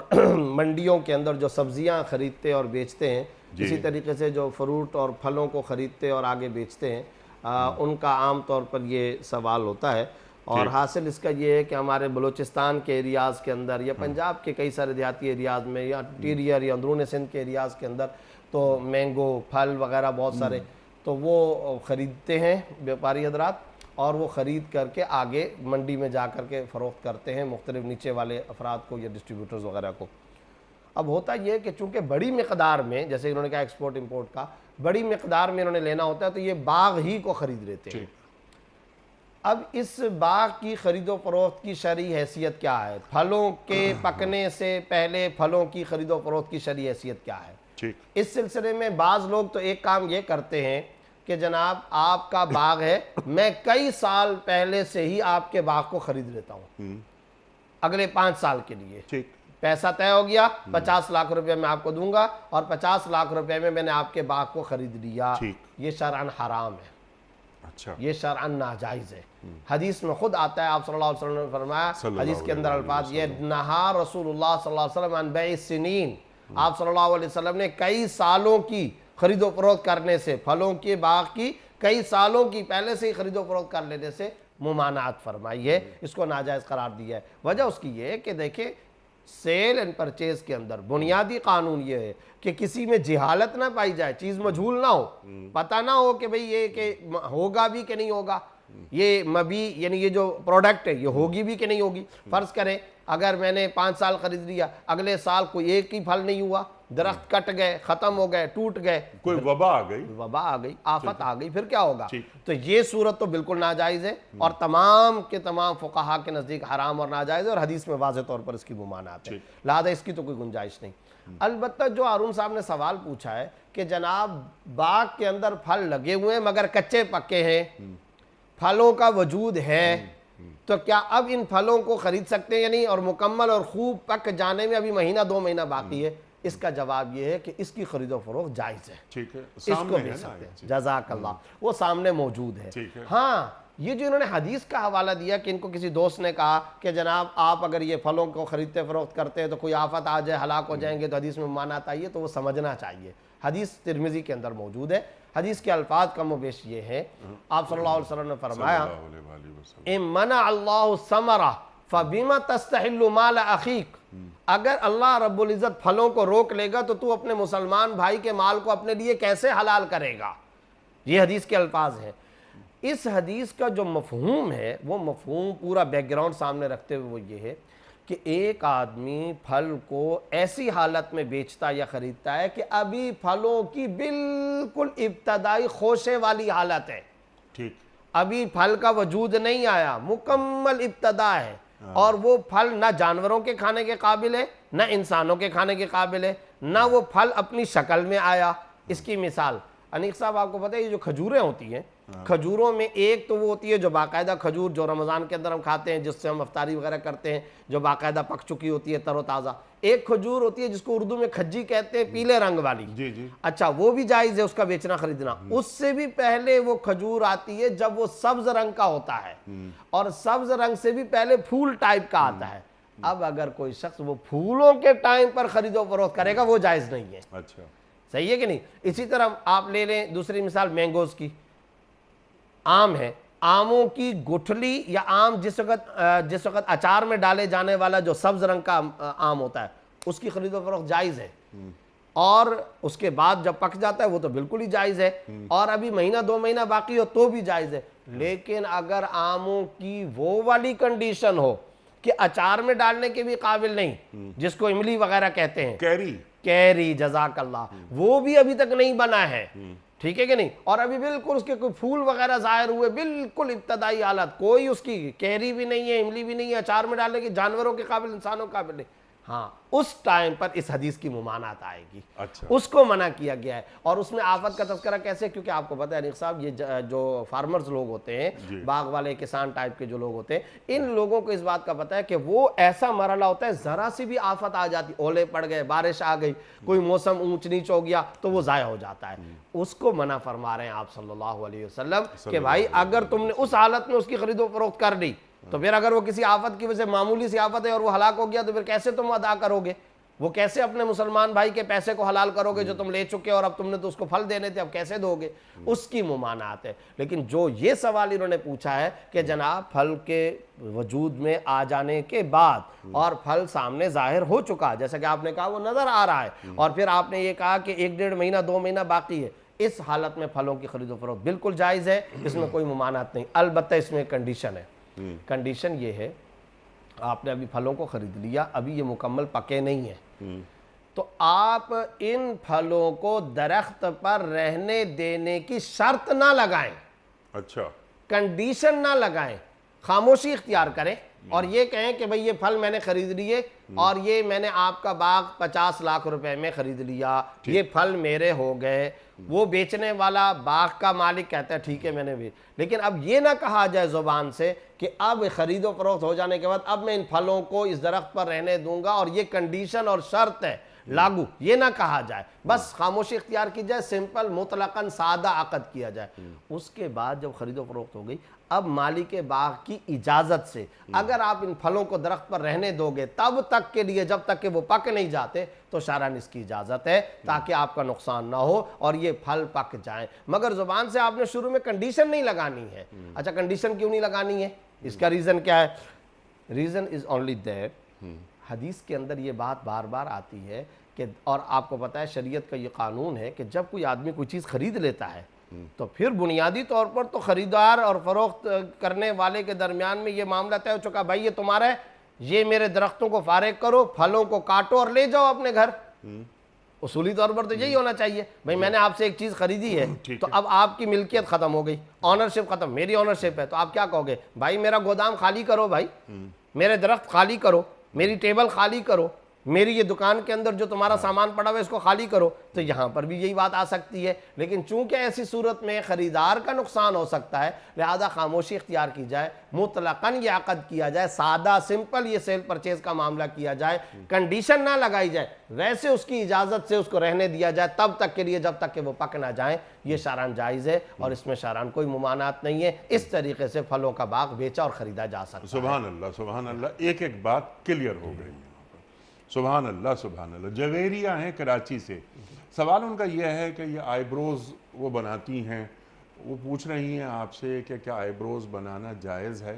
منڈیوں کے اندر جو سبزیاں خریدتے اور بیچتے ہیں، اسی طریقے سے جو فروٹ اور پھلوں کو خریدتے اور آگے بیچتے ہیں، ان کا عام طور پر یہ سوال ہوتا ہے۔ اور حاصل اس کا یہ ہے کہ ہمارے بلوچستان کے ایریاز کے اندر یا پنجاب کے کئی سارے دیہاتی ایریاز میں یا انٹیریئر یا اندرون سندھ کے ایریاز کے اندر تو مینگو پھل وغیرہ بہت سارے تو وہ خریدتے ہیں بیوپاری حضرات، اور وہ خرید کر کے آگے منڈی میں جا کر کے فروخت کرتے ہیں مختلف نیچے والے افراد کو یا ڈسٹریبیوٹرز وغیرہ کو۔ اب ہوتا یہ کہ چونکہ بڑی مقدار میں، جیسے انہوں نے کہا ایکسپورٹ امپورٹ کا، بڑی مقدار میں انہوں نے لینا ہوتا ہے تو یہ باغ ہی کو خرید لیتے ہیں۔ اب اس باغ کی خرید و فروخت کی شرعی حیثیت کیا ہے؟ پھلوں کے پکنے سے پہلے پھلوں کی خرید و فروخت کی شرعی حیثیت کیا ہے؟ اس سلسلے میں بعض لوگ تو ایک کام یہ کرتے ہیں کہ جناب آپ کا باغ ہے، میں کئی سال پہلے سے ہی آپ کے باغ کو خرید لیتا ہوں، اگلے 5 سال کے لیے پیسہ طے ہو گیا، 50 لاکھ روپے میں آپ کو دوں گا، اور 50 لاکھ روپے میں میں نے آپ کے باغ کو خرید لیا۔ یہ شرعاً حرام ہے، یہ شرعاً ناجائز ہے۔ حدیث میں خود آتا ہے، آپ صلی اللہ علیہ وسلم نے فرمایا، حدیث کے اندر الفاظ یہ، نہا رسول اللہ صلی اللہ علیہ وسلم عن بیع السنین، آپ صلی اللہ علیہ وسلم نے کئی سالوں کی خرید و فروخت کرنے سے، پھلوں کے باغ کی کئی سالوں کی پہلے سے ہی خرید و فروخت کر لینے سے ممانعت فرمائی ہے، اس کو ناجائز قرار دیا ہے۔ وجہ اس کی یہ ہے کہ دیکھیں سیل اینڈ پرچیز کے اندر بنیادی قانون یہ ہے کہ کسی میں جہالت نہ پائی جائے، چیز مجھول نہ ہو، پتہ نہ ہو کہ بھئی یہ کہ ہوگا بھی کہ نہیں ہوگا، یہ مبی یعنی یہ جو پروڈکٹ ہے یہ ہوگی بھی کہ نہیں ہوگی۔ فرض کریں اگر میں نے 5 سال خرید لیا، اگلے سال کوئی ایک ہی پھل نہیں ہوا، درخت کٹ گئے، ختم ہو گئے، ٹوٹ گئے، کوئی وبا آ گئی، آفت آ گئی، پھر کیا ہوگا؟ تو یہ صورت تو بالکل ناجائز ہے، اور تمام کے تمام فقہا کے نزدیک حرام اور ناجائز ہے، اور حدیث میں واضح طور پر اس کی ممانعت ہے، لہذا اس کی تو کوئی گنجائش نہیں۔ البتہ جو ہارون صاحب نے سوال پوچھا ہے کہ جناب باغ کے اندر پھل لگے ہوئے ہیں مگر کچے پکے ہیں، پھلوں کا وجود ہے، تو کیا اب ان پھلوں کو خرید سکتے ہیں یا نہیں، اور مکمل اور خوب پک جانے میں ابھی مہینہ 2 مہینہ باقی ہے؟ اس کا جواب یہ ہے کہ اس کی خرید و فروخت جائز ہے، اس کو بھی سکتے ہیں، جزاک اللہ، وہ سامنے موجود ہے۔ ہاں یہ جو انہوں نے حدیث کا حوالہ دیا کہ ان کو کسی دوست نے کہا کہ جناب آپ اگر یہ پھلوں کو خریدتے فروخت کرتے ہیں تو کوئی آفت آ جائے، ہلاک ہو جائیں گے تو حدیث میں ممانعت آئی ہے، تو وہ سمجھنا چاہیے۔ حدیث ترمذی کے اندر موجود ہے، حدیث کے الفاظ کم و بیش یہ ہے، آپ صلی اللہ علیہ وسلم نے فرمایا، اِن منع اللہ الثمرہ فَبِمَ تَسْتَحِلُّ مَالَ أَخِيكَ، اگر اللہ رب العزت پھلوں کو روک لے گا تو اپنے مسلمان بھائی کے مال کو اپنے لیے کیسے حلال کرے گا؟ یہ حدیث کے الفاظ ہیں۔ اس حدیث کا جو مفہوم ہے وہ مفہوم پورا بیک گراؤنڈ سامنے رکھتے ہوئے وہ یہ ہے کہ ایک آدمی پھل کو ایسی حالت میں بیچتا یا خریدتا ہے کہ ابھی پھلوں کی بالکل ابتدائی خوشے والی حالت ہے، ابھی پھل کا وجود نہیں آیا، مکمل ابتدا ہے، اور وہ پھل نہ جانوروں کے کھانے کے قابل ہے، نہ انسانوں کے کھانے کے قابل ہے، نہ وہ پھل اپنی شکل میں آیا۔ اس کی مثال انیق صاحب آپ کو پتہ ہے یہ جو کھجوریں ہوتی ہیں، کھجوروں میں ایک تو وہ ہوتی ہے جو باقاعدہ کھجور جو رمضان کے اندر ہم کھاتے ہیں، جس سے ہم افطاری وغیرہ کرتے ہیں، جو باقاعدہ پک چکی ہوتی ہے تر و تازہ، ایک کھجور ہوتی ہے جس کو اردو میں کھجی کہتے ہیں، پیلے رنگ والی، اچھا وہ بھی جائز ہے اس کا بیچنا خریدنا۔ اس سے بھی پہلے وہ کھجور آتی ہے جب وہ سبز رنگ کا ہوتا ہے، اور سبز رنگ سے بھی پہلے پھول ٹائپ کا آتا ہے۔ اب اگر کوئی شخص وہ پھولوں کے ٹائم پر خرید و فروخت کرے گا وہ جائز نہیں ہے، صحیح ہے کہ نہیں؟ اسی طرح آپ لے لیں دوسری مثال مینگوز کی، آم ہے، آموں کی گٹھلی یا آم جس وقت اچار میں ڈالے جانے والا جو سبز رنگ کا آم ہوتا ہے اس کی خرید و فروخت جائز ہے، اور اس کے بعد جب پک جاتا ہے وہ تو بالکل ہی جائز ہے، اور ابھی مہینہ 2 مہینہ باقی ہو تو بھی جائز ہے۔ لیکن اگر آموں کی وہ والی کنڈیشن ہو کہ اچار میں ڈالنے کے بھی قابل نہیں، جس کو املی وغیرہ کہتے ہیں، کیری، جزاک اللہ، وہ بھی ابھی تک نہیں بنا ہے، ٹھیک ہے کہ نہیں؟ اور ابھی بالکل اس کے کوئی پھول وغیرہ ظاہر ہوئے، بالکل ابتدائی حالت، کوئی اس کی کیری بھی نہیں ہے، املی بھی نہیں ہے، اچار میں ڈالنے کی، جانوروں کے قابل، انسانوں کے قابل نہیں. ہاں اس ٹائم پر اس حدیث کی ممانعت آئے گی. اچھا اس کو منع کیا گیا ہے. اور اس میں آفت کا تذکرہ کیسے؟ کیونکہ آپ کو پتہ ہے انیق صاحب، یہ جو فارمرز لوگ ہوتے ہیں، باغ والے کسان ٹائپ کے جو لوگ ہوتے ہیں، ان لوگوں کو اس بات کا پتہ ہے کہ وہ ایسا مرحلہ ہوتا ہے ذرا سی بھی آفت آ جاتی، اولے پڑ گئے، بارش آ گئی، کوئی موسم اونچ نیچ ہو گیا تو وہ ضائع ہو جاتا ہے. اس کو منع فرما رہے ہیں آپ صلی اللہ علیہ وسلم کہ بھائی اگر تم نے اس حالت میں اس کی خرید و فروخت کر لی تو پھر اگر وہ کسی آفت کی وجہ سے، معمولی سی آفت ہے اور وہ ہلاک ہو گیا، تو پھر کیسے تم ادا کرو گے؟ وہ کیسے اپنے مسلمان بھائی کے پیسے کو حلال کرو گے جو تم لے چکے اور اب تم نے تو اس کو پھل دینے تھے، اب کیسے دو گے؟ اس کی ممانعت ہے. لیکن جو یہ سوال انہوں نے پوچھا ہے کہ جناب پھل کے وجود میں آ جانے کے بعد اور پھل سامنے ظاہر ہو چکا، جیسا کہ آپ نے کہا وہ نظر آ رہا ہے، اور پھر آپ نے یہ کہا کہ 1-1.5 مہینہ 2 مہینہ باقی ہے، اس حالت میں پھلوں کی خرید و فروخت بالکل جائز ہے، اس میں کوئی ممانعت نہیں. البتہ اس میں ایک کنڈیشن ہے. کنڈیشن یہ ہے، آپ نے ابھی پھلوں کو خرید لیا، ابھی یہ مکمل پکے نہیں ہیں، تو آپ ان پھلوں کو درخت پر رہنے دینے کی شرط نہ لگائیں. اچھا کنڈیشن نہ لگائیں، خاموشی اختیار کریں اور یہ کہیں کہ بھئی یہ پھل میں نے خرید لیے اور یہ میں نے آپ کا باغ 50 لاکھ روپے میں خرید لیا، یہ پھل میرے ہو گئے. وہ بیچنے والا باغ کا مالک کہتا ہے ٹھیک ہے میں نے بھی، لیکن اب یہ نہ کہا جائے زبان سے کہ اب خرید و فروخت ہو جانے کے بعد اب میں ان پھلوں کو اس درخت پر رہنے دوں گا اور یہ کنڈیشن اور شرط ہے لاگو، یہ نہ کہا جائے. بس خاموشی اختیار کی جائے، سمپل مطلقاً سادہ عقد کیا جائے. اس کے بعد جب خرید و فروخت ہو گئی، اب مالک باغ کی اجازت سے اگر آپ ان پھلوں کو درخت پر رہنے دو گے تب تک کے لیے، جب تک کہ وہ پک نہیں جاتے، تو شرعاً اس کی اجازت ہے تاکہ آپ کا نقصان نہ ہو اور یہ پھل پک جائیں. مگر زبان سے آپ نے شروع میں کنڈیشن نہیں لگانی ہے. اچھا کنڈیشن کیوں نہیں لگانی ہے؟ اس کا ریزن کیا ہے؟ ریزن از اونلی دیٹ، حدیث کے اندر یہ بات بار بار آتی ہے کہ، اور آپ کو پتہ ہے شریعت کا یہ قانون ہے کہ جب کوئی آدمی کوئی چیز خرید لیتا ہے تو پھر بنیادی طور پر تو خریدار اور فروخت کرنے والے کے درمیان میں یہ معاملہ طے ہو چکا، بھائی یہ تمہارا ہے، یہ میرے درختوں کو فارغ کرو، پھلوں کو کاٹو اور لے جاؤ اپنے گھر. اصولی طور پر تو یہی ہونا چاہیے. بھئی میں نے آپ سے ایک چیز خریدی ہے تو اب آپ کی ملکیت ختم ہو گئی، آنرشپ ختم، میری آنرشپ ہے، تو آپ کیا کہو گے؟ بھائی میرا گودام خالی کرو، بھائی میرے درخت خالی کرو، میری ٹیبل خالی کرو، میری یہ دکان کے اندر جو تمہارا سامان پڑا ہوا ہے اس کو خالی کرو. تو یہاں پر بھی یہی بات آ سکتی ہے. لیکن چونکہ ایسی صورت میں خریدار کا نقصان ہو سکتا ہے، لہذا خاموشی اختیار کی جائے، مطلقاً یہ عقد کیا جائے، سادہ سمپل یہ سیل پرچیز کا معاملہ کیا جائے، کنڈیشن نہ لگائی جائے، ویسے اس کی اجازت سے اس کو رہنے دیا جائے تب تک کے لیے جب تک کہ وہ پک نہ جائیں. یہ شرعاً جائز ہے اور اس میں شرعاً کوئی ممانعت نہیں ہے. اس طریقے سے پھلوں کا باغ بیچا اور خریدا جا سکتا ہے. سبحان اللہ سبحان اللہ. ایک ایک بات کلیئر ہو گئی. سبحان اللہ سبحان اللہ. جویریہ ہیں کراچی سے. سوال ان کا یہ ہے کہ یہ آئی بروز وہ بناتی ہیں، وہ پوچھ رہی ہیں آپ سے کہ کیا آئی بروز بنانا جائز ہے؟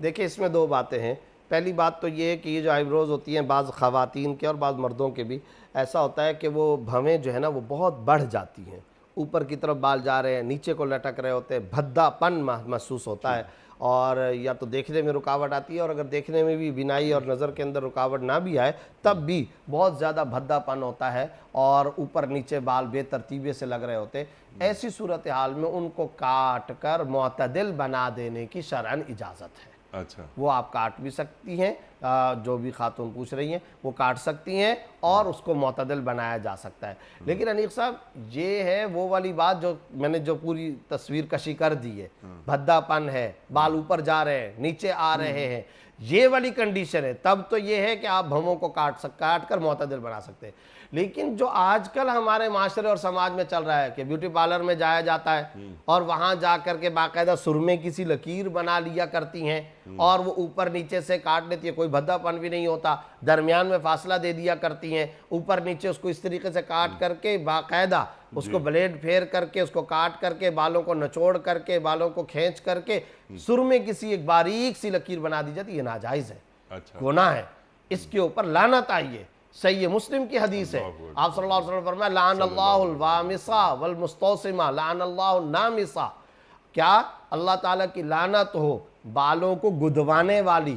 دیکھیں اس میں دو باتیں ہیں. پہلی بات تو یہ ہے کہ یہ جو آئی بروز ہوتی ہیں بعض خواتین کے اور بعض مردوں کے بھی ایسا ہوتا ہے کہ وہ بھویں جو ہے نا وہ بہت بڑھ جاتی ہیں، اوپر کی طرف بال جا رہے ہیں، نیچے کو لٹک رہے ہوتے ہیں، بھدا پن محسوس ہوتا ہے، اور یا تو دیکھنے میں رکاوٹ آتی ہے، اور اگر دیکھنے میں بھی بینائی اور نظر کے اندر رکاوٹ نہ بھی آئے تب بھی بہت زیادہ بھدا پن ہوتا ہے اور اوپر نیچے بال بے ترتیبی سے لگ رہے ہوتے ہیں. ایسی صورتحال میں ان کو کاٹ کر معتدل بنا دینے کی شرعاً اجازت ہے. اچھا وہ آپ کاٹ بھی سکتی ہیں، جو بھی خاتون پوچھ رہی ہیں وہ کاٹ سکتی ہیں اور اس کو معتدل بنایا جا سکتا ہے. لیکن انیق صاحب یہ ہے وہ والی بات جو میں نے جو پوری تصویر کشی کر دی ہے، بھدا پن ہے، بال اوپر جا رہے ہیں، نیچے آ رہے ہیں، یہ والی کنڈیشن ہے، تب تو یہ ہے کہ آپ بھووں کو کاٹ کر معتدل بنا سکتے ہیں. لیکن جو آج کل ہمارے معاشرے اور سماج میں چل رہا ہے کہ بیوٹی پارلر میں جایا جاتا ہے اور وہاں جا کر کے باقاعدہ سرمے کی سی لکیر بنا لیا کرتی ہیں اور وہ اوپر نیچے سے کاٹ لیتی ہے، کوئی بھدا پن بھی نہیں ہوتا، درمیان میں فاصلہ دے دیا کرتی ہیں، اوپر نیچے اس کو اس طریقے سے کاٹ کر کے باقاعدہ اس کو بلیڈ پھیر کر کے اس کو کاٹ کر کے بالوں کو نچوڑ کر کے بالوں کو کھینچ کر کے سرمے کی سی ایک باریک سی لکیر بنا دی جاتی ہے. یہ ناجائز ہے، گناہ ہے، اس کے اوپر لعنت آئی ہے. صحیح مسلم کی حدیث ہے، آپ صلی اللہ علیہ وسلم فرمایا لعن اللہ الوامسہ والمستوسمہ لعن اللہ النامسہ. کیا اللہ تعالیٰ کی لعنت ہو بالوں کو گدوانے والی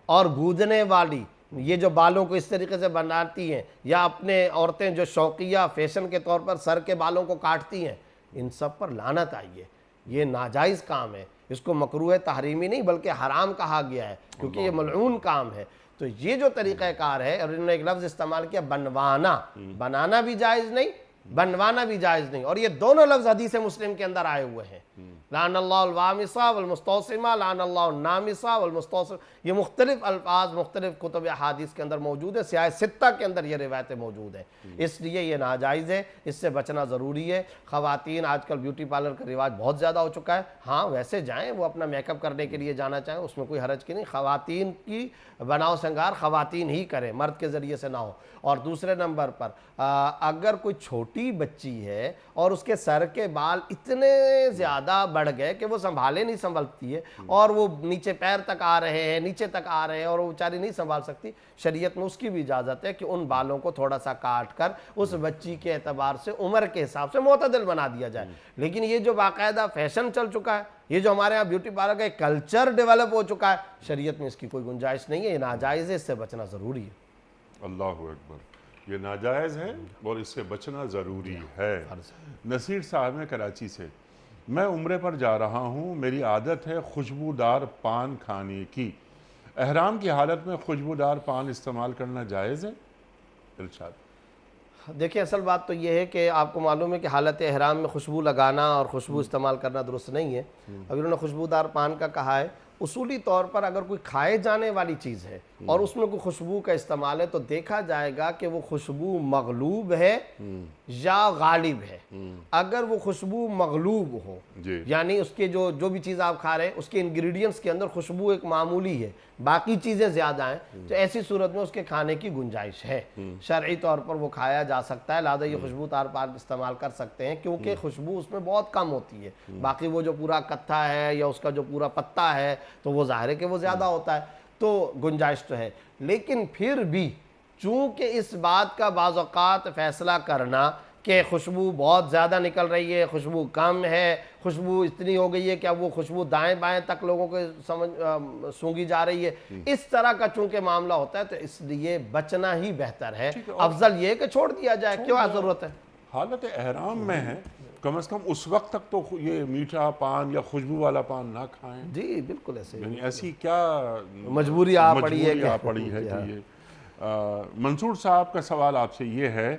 اور گودنے والی یہ جو بالوں کو اس طریقے سے بناتی ہیں، یا اپنے عورتیں جو شوقیہ فیشن کے طور پر سر کے بالوں کو کاٹتی ہیں، ان سب پر لعنت آئی ہے۔ یہ ناجائز کام ہے، اس کو مکروہ تحریمی نہیں بلکہ حرام کہا گیا ہے، کیونکہ یہ ملعون کام ہے۔ تو یہ جو طریقہ کار ہے، اور انہوں نے ایک لفظ استعمال کیا بنوانا، بنانا بھی جائز نہیں، بنوانا بھی جائز نہیں، اور یہ دونوں لفظ حدیث مسلم کے اندر آئے ہوئے ہیں۔ لعن اللہ الوامسہ والمستوسمہ، لعن اللہ النامسہ والمستوسمہ، یہ مختلف الفاظ مختلف کتب احادیث کے اندر موجود ہے، سیاہ ستہ کے اندر یہ روایتیں موجود ہیں، اس لیے یہ ناجائز ہے، اس سے بچنا ضروری ہے۔ خواتین آج کل بیوٹی پارلر کا رواج بہت زیادہ ہو چکا ہے، ہاں ویسے جائیں، وہ اپنا میک اپ کرنے کے لیے جانا چاہیں، اس میں کوئی حرج کی نہیں، خواتین کی بناؤ سنگار خواتین ہی کریں، مرد کے ذریعے سے نہ ہو۔ اور دوسرے نمبر پر اگر کوئی چھوٹی بچی ہے اور اس کے سر کے بال اتنے زیادہ بڑھ گئے کہ وہ سنبھالے نہیں سنبھلتی ہے، اور وہ نیچے پیر تک آ رہے ہیں، نیچے تک آ رہے ہیں، اور وہ بیچاری نہیں سنبھال سکتی، شریعت میں اس کی بھی اجازت ہے کہ ان بالوں کو تھوڑا سا کاٹ کر اس بچی کے اعتبار سے عمر کے حساب سے معتدل بنا دیا جائے۔ لیکن یہ جو باقاعدہ فیشن چل چکا ہے، یہ جو ہمارے ہاں بیوٹی پارلر کا ایک کلچر ڈیولپ ہو چکا ہے، شریعت میں اس کی کوئی گنجائش نہیں ہے، یہ ناجائز ہے، اس سے بچنا ضروری ہے۔ اللہ اکبر، یہ ناجائز ہے اور اس سے بچنا ضروری ہے۔ نصیر صاحب ہیں کراچی سے، میں عمرے پر جا رہا ہوں، میری عادت ہے خوشبودار پان کھانے کی، احرام کی حالت میں خوشبودار پان استعمال کرنا جائز ہے؟ ارشاد۔ دیکھیں اصل بات تو یہ ہے کہ آپ کو معلوم ہے کہ حالت احرام میں خوشبو لگانا اور خوشبو استعمال کرنا درست نہیں ہے۔ اب انہوں نے خوشبودار پان کا کہا ہے، اصولی طور پر اگر کوئی کھائے جانے والی چیز ہے اور اس میں کوئی خوشبو کا استعمال ہے تو دیکھا جائے گا کہ وہ خوشبو مغلوب ہے یا غالب ہے۔ اگر وہ خوشبو مغلوب ہو، یعنی اس کے جو بھی چیز آپ کھا رہے ہیں اس کے انگریڈینٹس کے اندر خوشبو ایک معمولی ہے، باقی چیزیں زیادہ ہیں، تو ایسی صورت میں اس کے کھانے کی گنجائش ہے، شرعی طور پر وہ کھایا جا سکتا ہے، لہذا یہ خوشبودار پان استعمال کر سکتے ہیں، کیونکہ خوشبو اس میں بہت کم ہوتی ہے۔ باقی وہ جو پورا کتھا ہے یا اس کا جو پورا پتا ہے تو وہ ظاہر ہے کہ وہ زیادہ ہوتا ہے، تو گنجائش تو ہے۔ لیکن پھر بھی چونکہ اس بات کا بعض اوقات فیصلہ کرنا کہ خوشبو بہت زیادہ نکل رہی ہے، خوشبو کم ہے، خوشبو اتنی ہو گئی ہے کہ اب وہ خوشبو دائیں بائیں تک لوگوں کو سونگی جا رہی ہے، اس طرح کا چونکہ معاملہ ہوتا ہے تو اس لیے بچنا ہی بہتر ہے، افضل یہ کہ چھوڑ دیا جائے، کیوں ضرورت ہے؟ حالت احرام میں ہے، کم از کم اس وقت تک تو یہ میٹھا پان یا خوشبو والا پان نہ کھائیں۔ جی بالکل ایسے، یعنی ایسی کیا مجبوری آ پڑی ہے کہ یہ منصور صاحب کا سوال آپ سے یہ ہے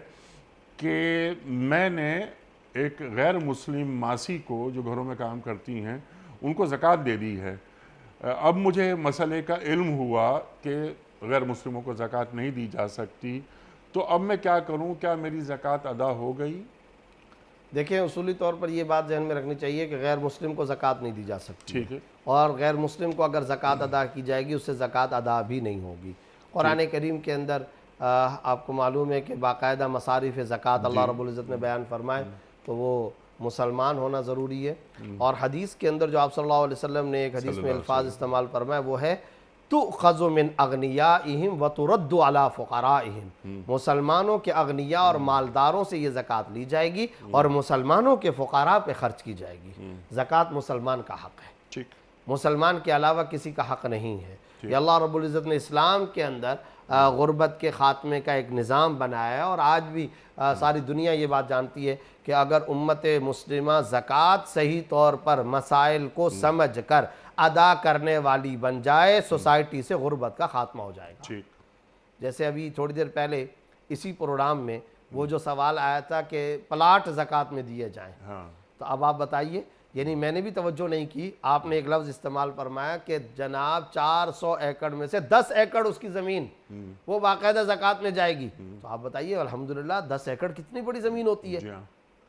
کہ میں نے ایک غیر مسلم ماسی کو جو گھروں میں کام کرتی ہیں ان کو زکوٰۃ دے دی ہے، اب مجھے مسئلے کا علم ہوا کہ غیر مسلموں کو زکوٰۃ نہیں دی جا سکتی، تو اب میں کیا کروں؟ کیا میری زکوٰۃ ادا ہو گئی؟ دیکھیں اصولی طور پر یہ بات ذہن میں رکھنی چاہیے کہ غیر مسلم کو زکوٰۃ نہیں دی جا سکتی، ٹھیک ہے، اور غیر مسلم کو اگر زکوٰۃ ادا کی جائے گی اس سے زکوٰۃ ادا بھی نہیں ہوگی۔ قرآن کریم کے اندر آپ کو معلوم ہے کہ باقاعدہ مصارف زکوٰۃ اللہ رب العزت نے بیان فرمائے، تو وہ مسلمان ہونا ضروری ہے، اور حدیث کے اندر جو آپ صلی اللہ علیہ وسلم نے ایک حدیث میں الفاظ استعمال فرمائے وہ ہے تُؤْخَذُ مِنْ أَغْنِيَائِهِمْ وَتُرَدُّ عَلَىٰ فُقَرَائِهِمْ، مسلمانوں کے اغنیاء اور مالداروں سے یہ زکوٰۃ لی جائے گی اور مسلمانوں کے فقراء پہ خرچ کی جائے گی۔ زکوٰۃ مسلمان کا حق ہے، مسلمان کے علاوہ کسی کا حق نہیں ہے۔ یہ اللہ رب العزت نے اسلام کے اندر غربت کے خاتمے کا ایک نظام بنایا ہے، اور آج بھی ساری دنیا یہ بات جانتی ہے کہ اگر امت مسلمہ زکوٰۃ صحیح طور پر مسائل کو سمجھ کر ادا کرنے والی بن جائے، سوسائٹی سے غربت کا خاتمہ ہو جائے گا۔ جیسے ابھی تھوڑی دیر پہلے اسی پروگرام میں وہ جو سوال آیا تھا کہ پلاٹ زکوٰۃ میں دیے جائیں، تو اب آپ بتائیے، یعنی میں نے بھی توجہ نہیں کی، آپ نے ایک لفظ استعمال فرمایا کہ جناب 400 ایکڑ میں سے 10 ایکڑ اس کی زمین وہ باقاعدہ زکوٰۃ میں جائے گی، تو آپ بتائیے الحمدللہ 10 ایکڑ کتنی بڑی زمین ہوتی ہے،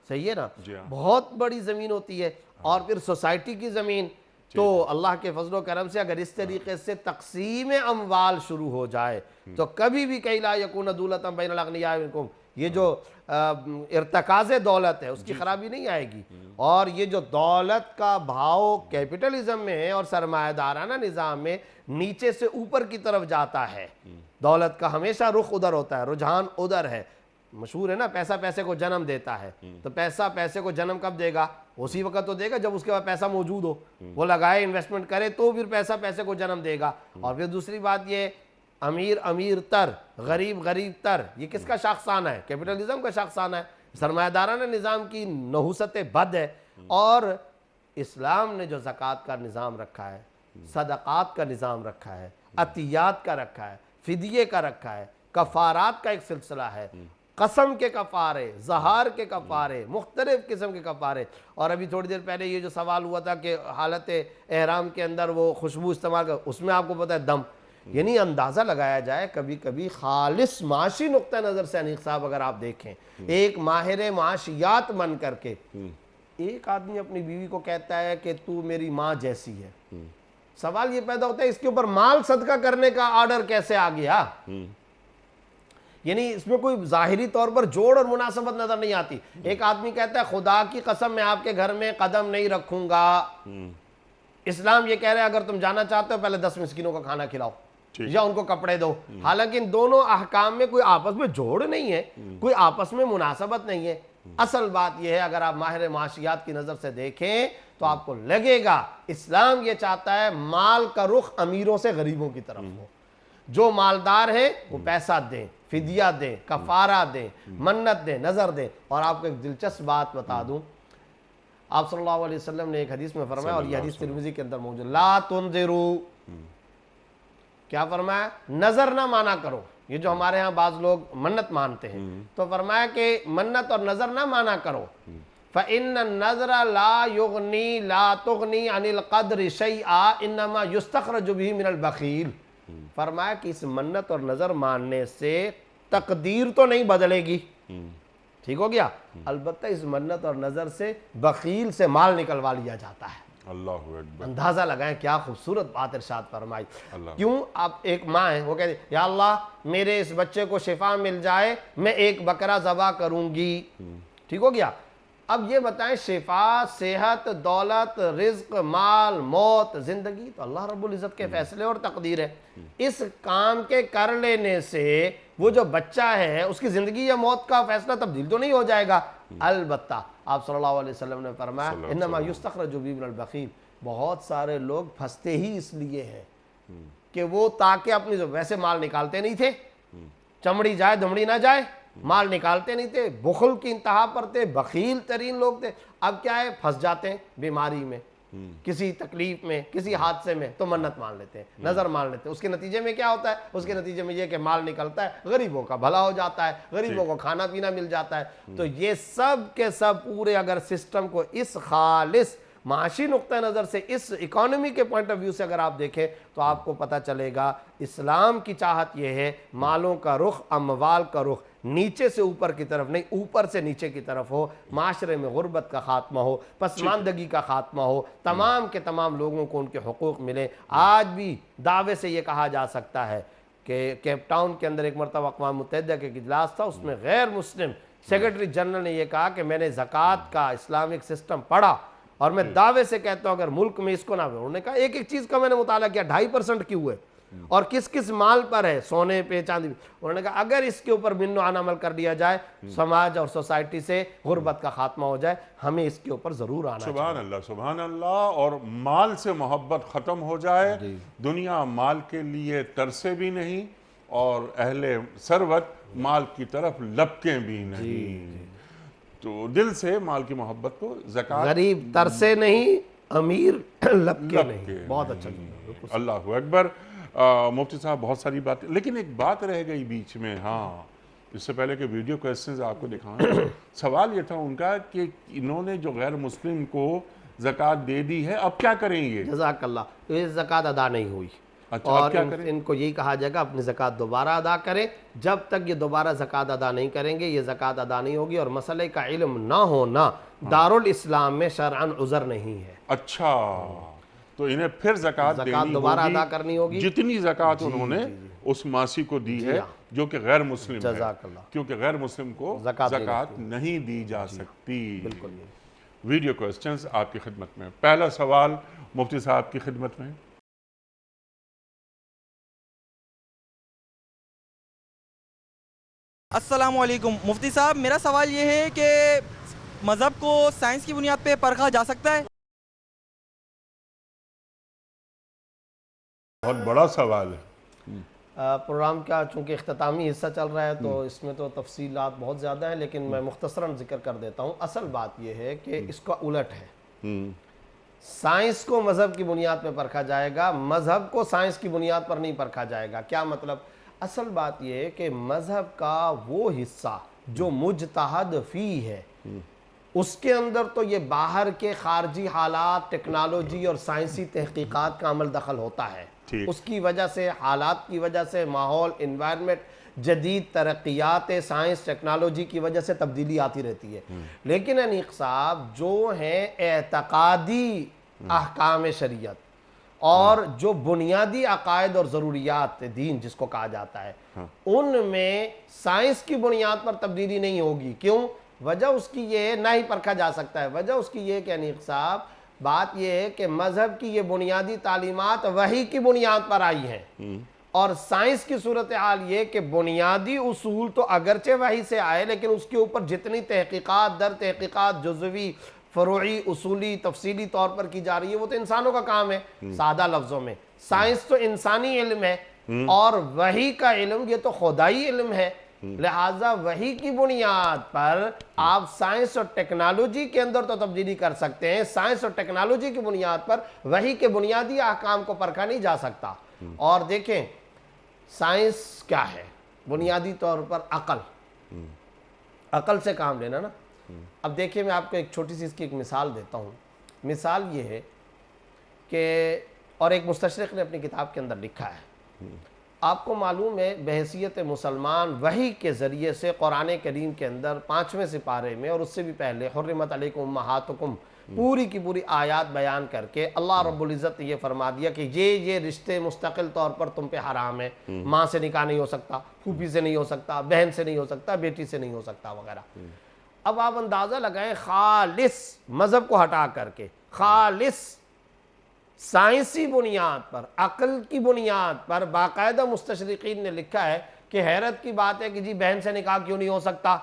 صحیح ہے نا، بہت بڑی زمین ہوتی ہے۔ اور پھر سوسائٹی کی زمین تو اللہ کے فضل و کرم سے اگر اس طریقے سے تقسیم اموال شروع ہو جائے تو کبھی بھی کئی لا یکون دولۃ بین الاغنیاء منکم، یہ جو ارتکاز دولت ہے اس کی خرابی نہیں آئے گی، اور یہ جو دولت کا بھاؤ کیپٹلزم میں ہے اور سرمایہ دارانہ نظام میں نیچے سے اوپر کی طرف جاتا ہے، دولت کا ہمیشہ رخ ادھر ہوتا ہے، رجحان ادھر ہے، مشہور ہے نا پیسہ پیسے کو جنم دیتا ہے، تو پیسہ پیسے کو جنم کب دے گا؟ اسی وقت تو دے گا جب اس کے بعد پیسہ موجود ہو، وہ لگائے انویسٹمنٹ کرے تو پھر پیسہ پیسے کو جنم دے گا۔ اور پھر دوسری بات یہ امیر امیر تر، غریب غریب تر، یہ کس کا شاخسانہ ہے؟ کیپٹلزم کا شاخسانہ ہے، سرمایہ دارانہ نظام کی نحوست بد ہے۔ اور اسلام نے جو زکوٰۃ کا نظام رکھا ہے، صدقات کا نظام رکھا ہے، عطیات کا رکھا ہے، فدیے کا رکھا ہے، کفارات کا ایک سلسلہ ہے، قسم کے کفارے، زہار کے کفارے، مختلف قسم کے کفارے۔ اور ابھی تھوڑی دیر پہلے یہ جو سوال ہوا تھا کہ حالت احرام کے اندر وہ خوشبو استعمال کر، اس میں آپ کو پتہ ہے دم، یعنی اندازہ لگایا جائے کبھی کبھی خالص معاشی نقطہ نظر سے انیق صاحب اگر آپ دیکھیں، ایک ماہر معاشیات بن کر کے ایک آدمی اپنی بیوی کو کہتا ہے کہ تو میری ماں جیسی ہے، سوال یہ پیدا ہوتا ہے اس کے اوپر مال صدقہ کرنے کا آرڈر کیسے آ گیا؟ یعنی اس میں کوئی ظاہری طور پر جوڑ اور مناسبت نظر نہیں آتی۔ ایک آدمی کہتا ہے خدا کی قسم میں آپ کے گھر میں قدم نہیں رکھوں گا، اسلام یہ کہہ رہا ہے اگر تم جانا چاہتے ہو پہلے 10 مسکینوں کا کھانا کھلاؤ یا ان کو کپڑے دو۔ حالانکہ ان دونوں احکام میں کوئی آپس میں جوڑ نہیں ہے، کوئی آپس میں مناسبت نہیں ہے۔ اصل بات یہ ہے اگر آپ ماہر معاشیات کی نظر سے دیکھیں تو آپ کو لگے گا اسلام یہ چاہتا ہے مال کا رخ امیروں سے غریبوں کی طرف ہو۔ جو مالدار ہیں وہ پیسہ دیں، فدیہ دیں، کفارہ دیں، منت دیں، نظر دیں۔ اور آپ کو ایک دلچسپ بات بتا دوں، آپ صلی اللہ علیہ وسلم نے ایک حدیث میں فرمایا، اور یہ حدیث ترمذی کے اندر موجود، لا تنظروا، کیا فرمایا؟ نظر نہ مانا کرو۔ یہ جو ہمارے ہاں بعض لوگ منت مانتے ہیں، تو فرمایا کہ منت اور نظر نہ مانا کرو، فَإِنَّ النَّذْرَ لَا يُغْنِي لَا تُغْنِي عَنِ الْقَدْرِ شَيْئًا إِنَّمَا يُسْتَخْرَجُ بِهِ مِنَ الْبَخِيلِ۔ فرمایا کہ اس منت اور نظر ماننے سے تقدیر تو نہیں بدلے گی، ٹھیک ہو گیا، البتہ اس منت اور نظر سے بخیل سے مال نکلوا لیا جاتا ہے۔ اللہ اکبر، اندازہ لگائیں کیا خوبصورت بات ارشاد فرمائی۔ کیوں؟ آپ ایک ماں ہیں، وہ کہتے ہیں یا اللہ میرے اس بچے کو شفا مل جائے، میں ایک بکرا ذبح کروں گی، ٹھیک ہو گیا۔ اب یہ بتائیں شفا، صحت، دولت، رزق، مال، موت، زندگی تو اللہ رب العزت کے فیصلے اور تقدیر ہے۔ اس کام کے کر لینے سے وہ جو بچہ ہے اس کی زندگی یا موت کا فیصلہ تبدیل تو نہیں ہو جائے گا۔ البتہ آپ صلی اللہ علیہ وسلم نے فرمایا انما یستخرج بہ من البخیل، بہت سارے لوگ پھنستے ہی اس لیے ہیں کہ وہ تاکہ اپنی ویسے مال نکالتے نہیں تھے، چمڑی جائے دمڑی نہ جائے، مال نکالتے نہیں تھے، بخل کی انتہا پر تھے، بخیل ترین لوگ تھے۔ اب کیا ہے، پھنس جاتے ہیں بیماری میں، کسی تکلیف میں، کسی حادثے میں، تو منت مان لیتے ہیں، نظر مان لیتے ہیں۔ اس کے نتیجے میں کیا ہوتا ہے؟ اس کے نتیجے میں یہ کہ مال نکلتا ہے، غریبوں کا بھلا ہو جاتا ہے، غریبوں کو کھانا پینا مل جاتا ہے۔ تو یہ سب کے سب پورے اگر سسٹم کو اس خالص معاشی نقطہ نظر سے، اس اکانومی کے پوائنٹ آف ویو سے اگر آپ دیکھیں تو آپ کو پتہ چلے گا اسلام کی چاہت یہ ہے مالوں کا رخ، اموال کا رخ نیچے سے اوپر کی طرف نہیں، اوپر سے نیچے کی طرف ہو، معاشرے میں غربت کا خاتمہ ہو، پسماندگی کا خاتمہ ہو، تمام کے تمام لوگوں کو ان کے حقوق ملے۔ آج بھی دعوے سے یہ کہا جا سکتا ہے کہ کیپ ٹاؤن کے اندر ایک مرتبہ اقوام متحدہ کے اجلاس تھا، اس میں غیر مسلم سیکرٹری جنرل نے یہ کہا کہ میں نے زکوٰۃ کا اسلامک سسٹم پڑھا اور میں دعوے سے کہتا ہوں اگر ملک میں اس کو نہ، انہوں نے کہا ایک ایک چیز کا میں نے مطالعہ کیا، 2.5% کیوں ہے اور کس کس مال پر ہے، سونے پہ، چاندی پہ۔ انہوں نے کہا اگر اس کے اوپر من و عن عمل کر دیا جائے، سماج اور سوسائٹی سے غربت کا خاتمہ ہو جائے، ہمیں اس کے اوپر ضرور آنا چاہیے۔ سبحان اللہ، سبحان اللہ۔ اور مال سے محبت ختم ہو جائے، دنیا مال کے لیے ترسے بھی نہیں اور اہل ثروت مال کی طرف لپکیں بھی نہیں۔ تو دل سے مال کی محبت کو زکوٰۃ، غریب ترسے نہیں، امیر لپکے نہیں۔ بہت اچھا جملہ۔ اللہ اکبر۔ مفتی صاحب بہت ساری باتیں، لیکن ایک بات رہ گئی بیچ میں، ہاں اس سے پہلے کہ ویڈیو کوئسچنز آپ کو دکھائیں، سوال یہ تھا ان کا کہ انہوں نے جو غیر مسلم کو زکوٰۃ دے دی ہے اب کیا کریں گے؟ جزاک اللہ۔ یہ زکوٰۃ ادا نہیں ہوئی اور ان کو یہی کہا جائے گا اپنی زکوٰۃ دوبارہ ادا کریں۔ جب تک یہ دوبارہ زکوٰۃ ادا نہیں کریں گے یہ زکوٰۃ ادا نہیں ہوگی، اور مسئلے کا علم نہ ہونا دارالاسلام میں شرعاً عذر نہیں ہے۔ اچھا، تو انہیں پھر زکوٰۃ دینی دوبارہ ادا کرنی ہوگی، جتنی زکوٰۃ انہوں نے اس ماسی کو دی ہے جو کہ غیر مسلم ہے، جزاک اللہ، کیونکہ غیر مسلم کو زکوٰۃ نہیں دی جا سکتی۔ بالکل۔ ویڈیو کوئسچنز آپ کی خدمت میں۔ پہلا سوال مفتی صاحب کی خدمت میں۔ السلام علیکم مفتی صاحب، میرا سوال یہ ہے کہ مذہب کو سائنس کی بنیاد پہ پرکھا جا سکتا ہے؟ بہت بڑا سوال ہے۔ پروگرام کا چونکہ اختتامی حصہ چل رہا ہے تو اس میں تو تفصیلات بہت زیادہ ہیں، لیکن میں مختصراً ذکر کر دیتا ہوں۔ اصل بات یہ ہے کہ اس کا الٹ ہے، سائنس کو مذہب کی بنیاد پہ پرکھا جائے گا، مذہب کو سائنس کی بنیاد پر نہیں پرکھا جائے گا۔ کیا مطلب؟ اصل بات یہ ہے کہ مذہب کا وہ حصہ جو مجتہد فی ہے، اس کے اندر تو یہ باہر کے خارجی حالات، ٹیکنالوجی اور سائنسی تحقیقات کا عمل دخل ہوتا ہے، اس کی وجہ سے، حالات کی وجہ سے، ماحول، انوائرمنٹ، جدید ترقیات سائنس ٹیکنالوجی کی وجہ سے تبدیلی آتی رہتی ہے۔ لیکن انیق صاحب جو ہیں اعتقادی احکام شریعت اور جو بنیادی عقائد اور ضروریات دین جس کو کہا جاتا ہے، ان میں سائنس کی بنیاد پر تبدیلی نہیں ہوگی۔ کیوں؟ وجہ اس کی یہ نہ ہی پرکھا جا سکتا ہے۔ وجہ اس کی یہ کہ انیق صاحب بات یہ ہے کہ مذہب کی یہ بنیادی تعلیمات وحی کی بنیاد پر آئی ہیں، اور سائنس کی صورتحال یہ کہ بنیادی اصول تو اگرچہ وحی سے آئے، لیکن اس کے اوپر جتنی تحقیقات در تحقیقات جزوی، فروعی، اصولی، تفصیلی طور پر کی جا رہی ہے وہ تو انسانوں کا کام ہے۔ سادہ لفظوں میں سائنس تو انسانی علم ہے، اور وحی کا علم یہ تو خدائی علم ہے۔ لہٰذا وحی کی بنیاد پر آپ سائنس اور ٹیکنالوجی کے اندر تو تبدیلی کر سکتے ہیں، سائنس اور ٹیکنالوجی کی بنیاد پر وحی کے بنیادی احکام کو پرکھا نہیں جا سکتا۔ اور دیکھیں سائنس کیا ہے؟ بنیادی طور پر عقل سے کام لینا نا۔ اب دیکھیں میں آپ کو ایک چھوٹی سی اس کی ایک مثال دیتا ہوں۔ مثال یہ ہے کہ، اور ایک مستشرق نے اپنی کتاب کے اندر لکھا ہے، آپ کو معلوم ہے بحیثیت مسلمان وحی کے ذریعے سے قرآن کریم کے اندر 5ویں سپارے میں اور اس سے بھی پہلے حرمت علیکم امہاتکم پوری کی پوری آیات بیان کر کے اللہ رب العزت نے یہ فرما دیا کہ یہ رشتے مستقل طور پر تم پہ حرام ہے، ماں سے نکاح نہیں ہو سکتا، پھوپھی سے نہیں ہو سکتا، بہن سے نہیں ہو سکتا، بیٹی سے نہیں ہو سکتا وغیرہ۔ اب آپ اندازہ لگائیں خالص مذہب کو ہٹا کر کے، خالص سائنسی بنیاد پر، عقل کی بنیاد پر باقاعدہ مستشرقین نے لکھا ہے کہ حیرت کی بات ہے کہ جی بہن سے نکاح کیوں نہیں ہو سکتا،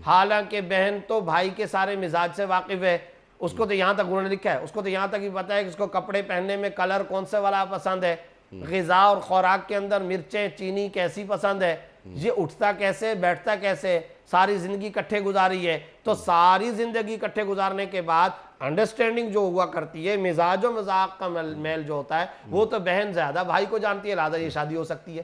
حالانکہ بہن تو بھائی کے سارے مزاج سے واقف ہے، اس کو تو یہاں تک انہوں نے لکھا ہے، اس کو تو یہاں تک ہی پتا ہے کہ اس کو کپڑے پہننے میں کلر کون سے والا پسند ہے، غذا اور خوراک کے اندر مرچیں چینی کیسی پسند ہے، یہ اٹھتا کیسے، بیٹھتا کیسے، ساری زندگی کٹھے گزاری ہے۔ تو ساری زندگی کٹھے گزارنے کے بعد انڈرسٹینڈنگ جو ہوا کرتی ہے، مزاج و مذاق کا میل جو ہوتا ہے، وہ تو بہن زیادہ بھائی کو جانتی ہے، لہذا یہ شادی ہو سکتی ہے۔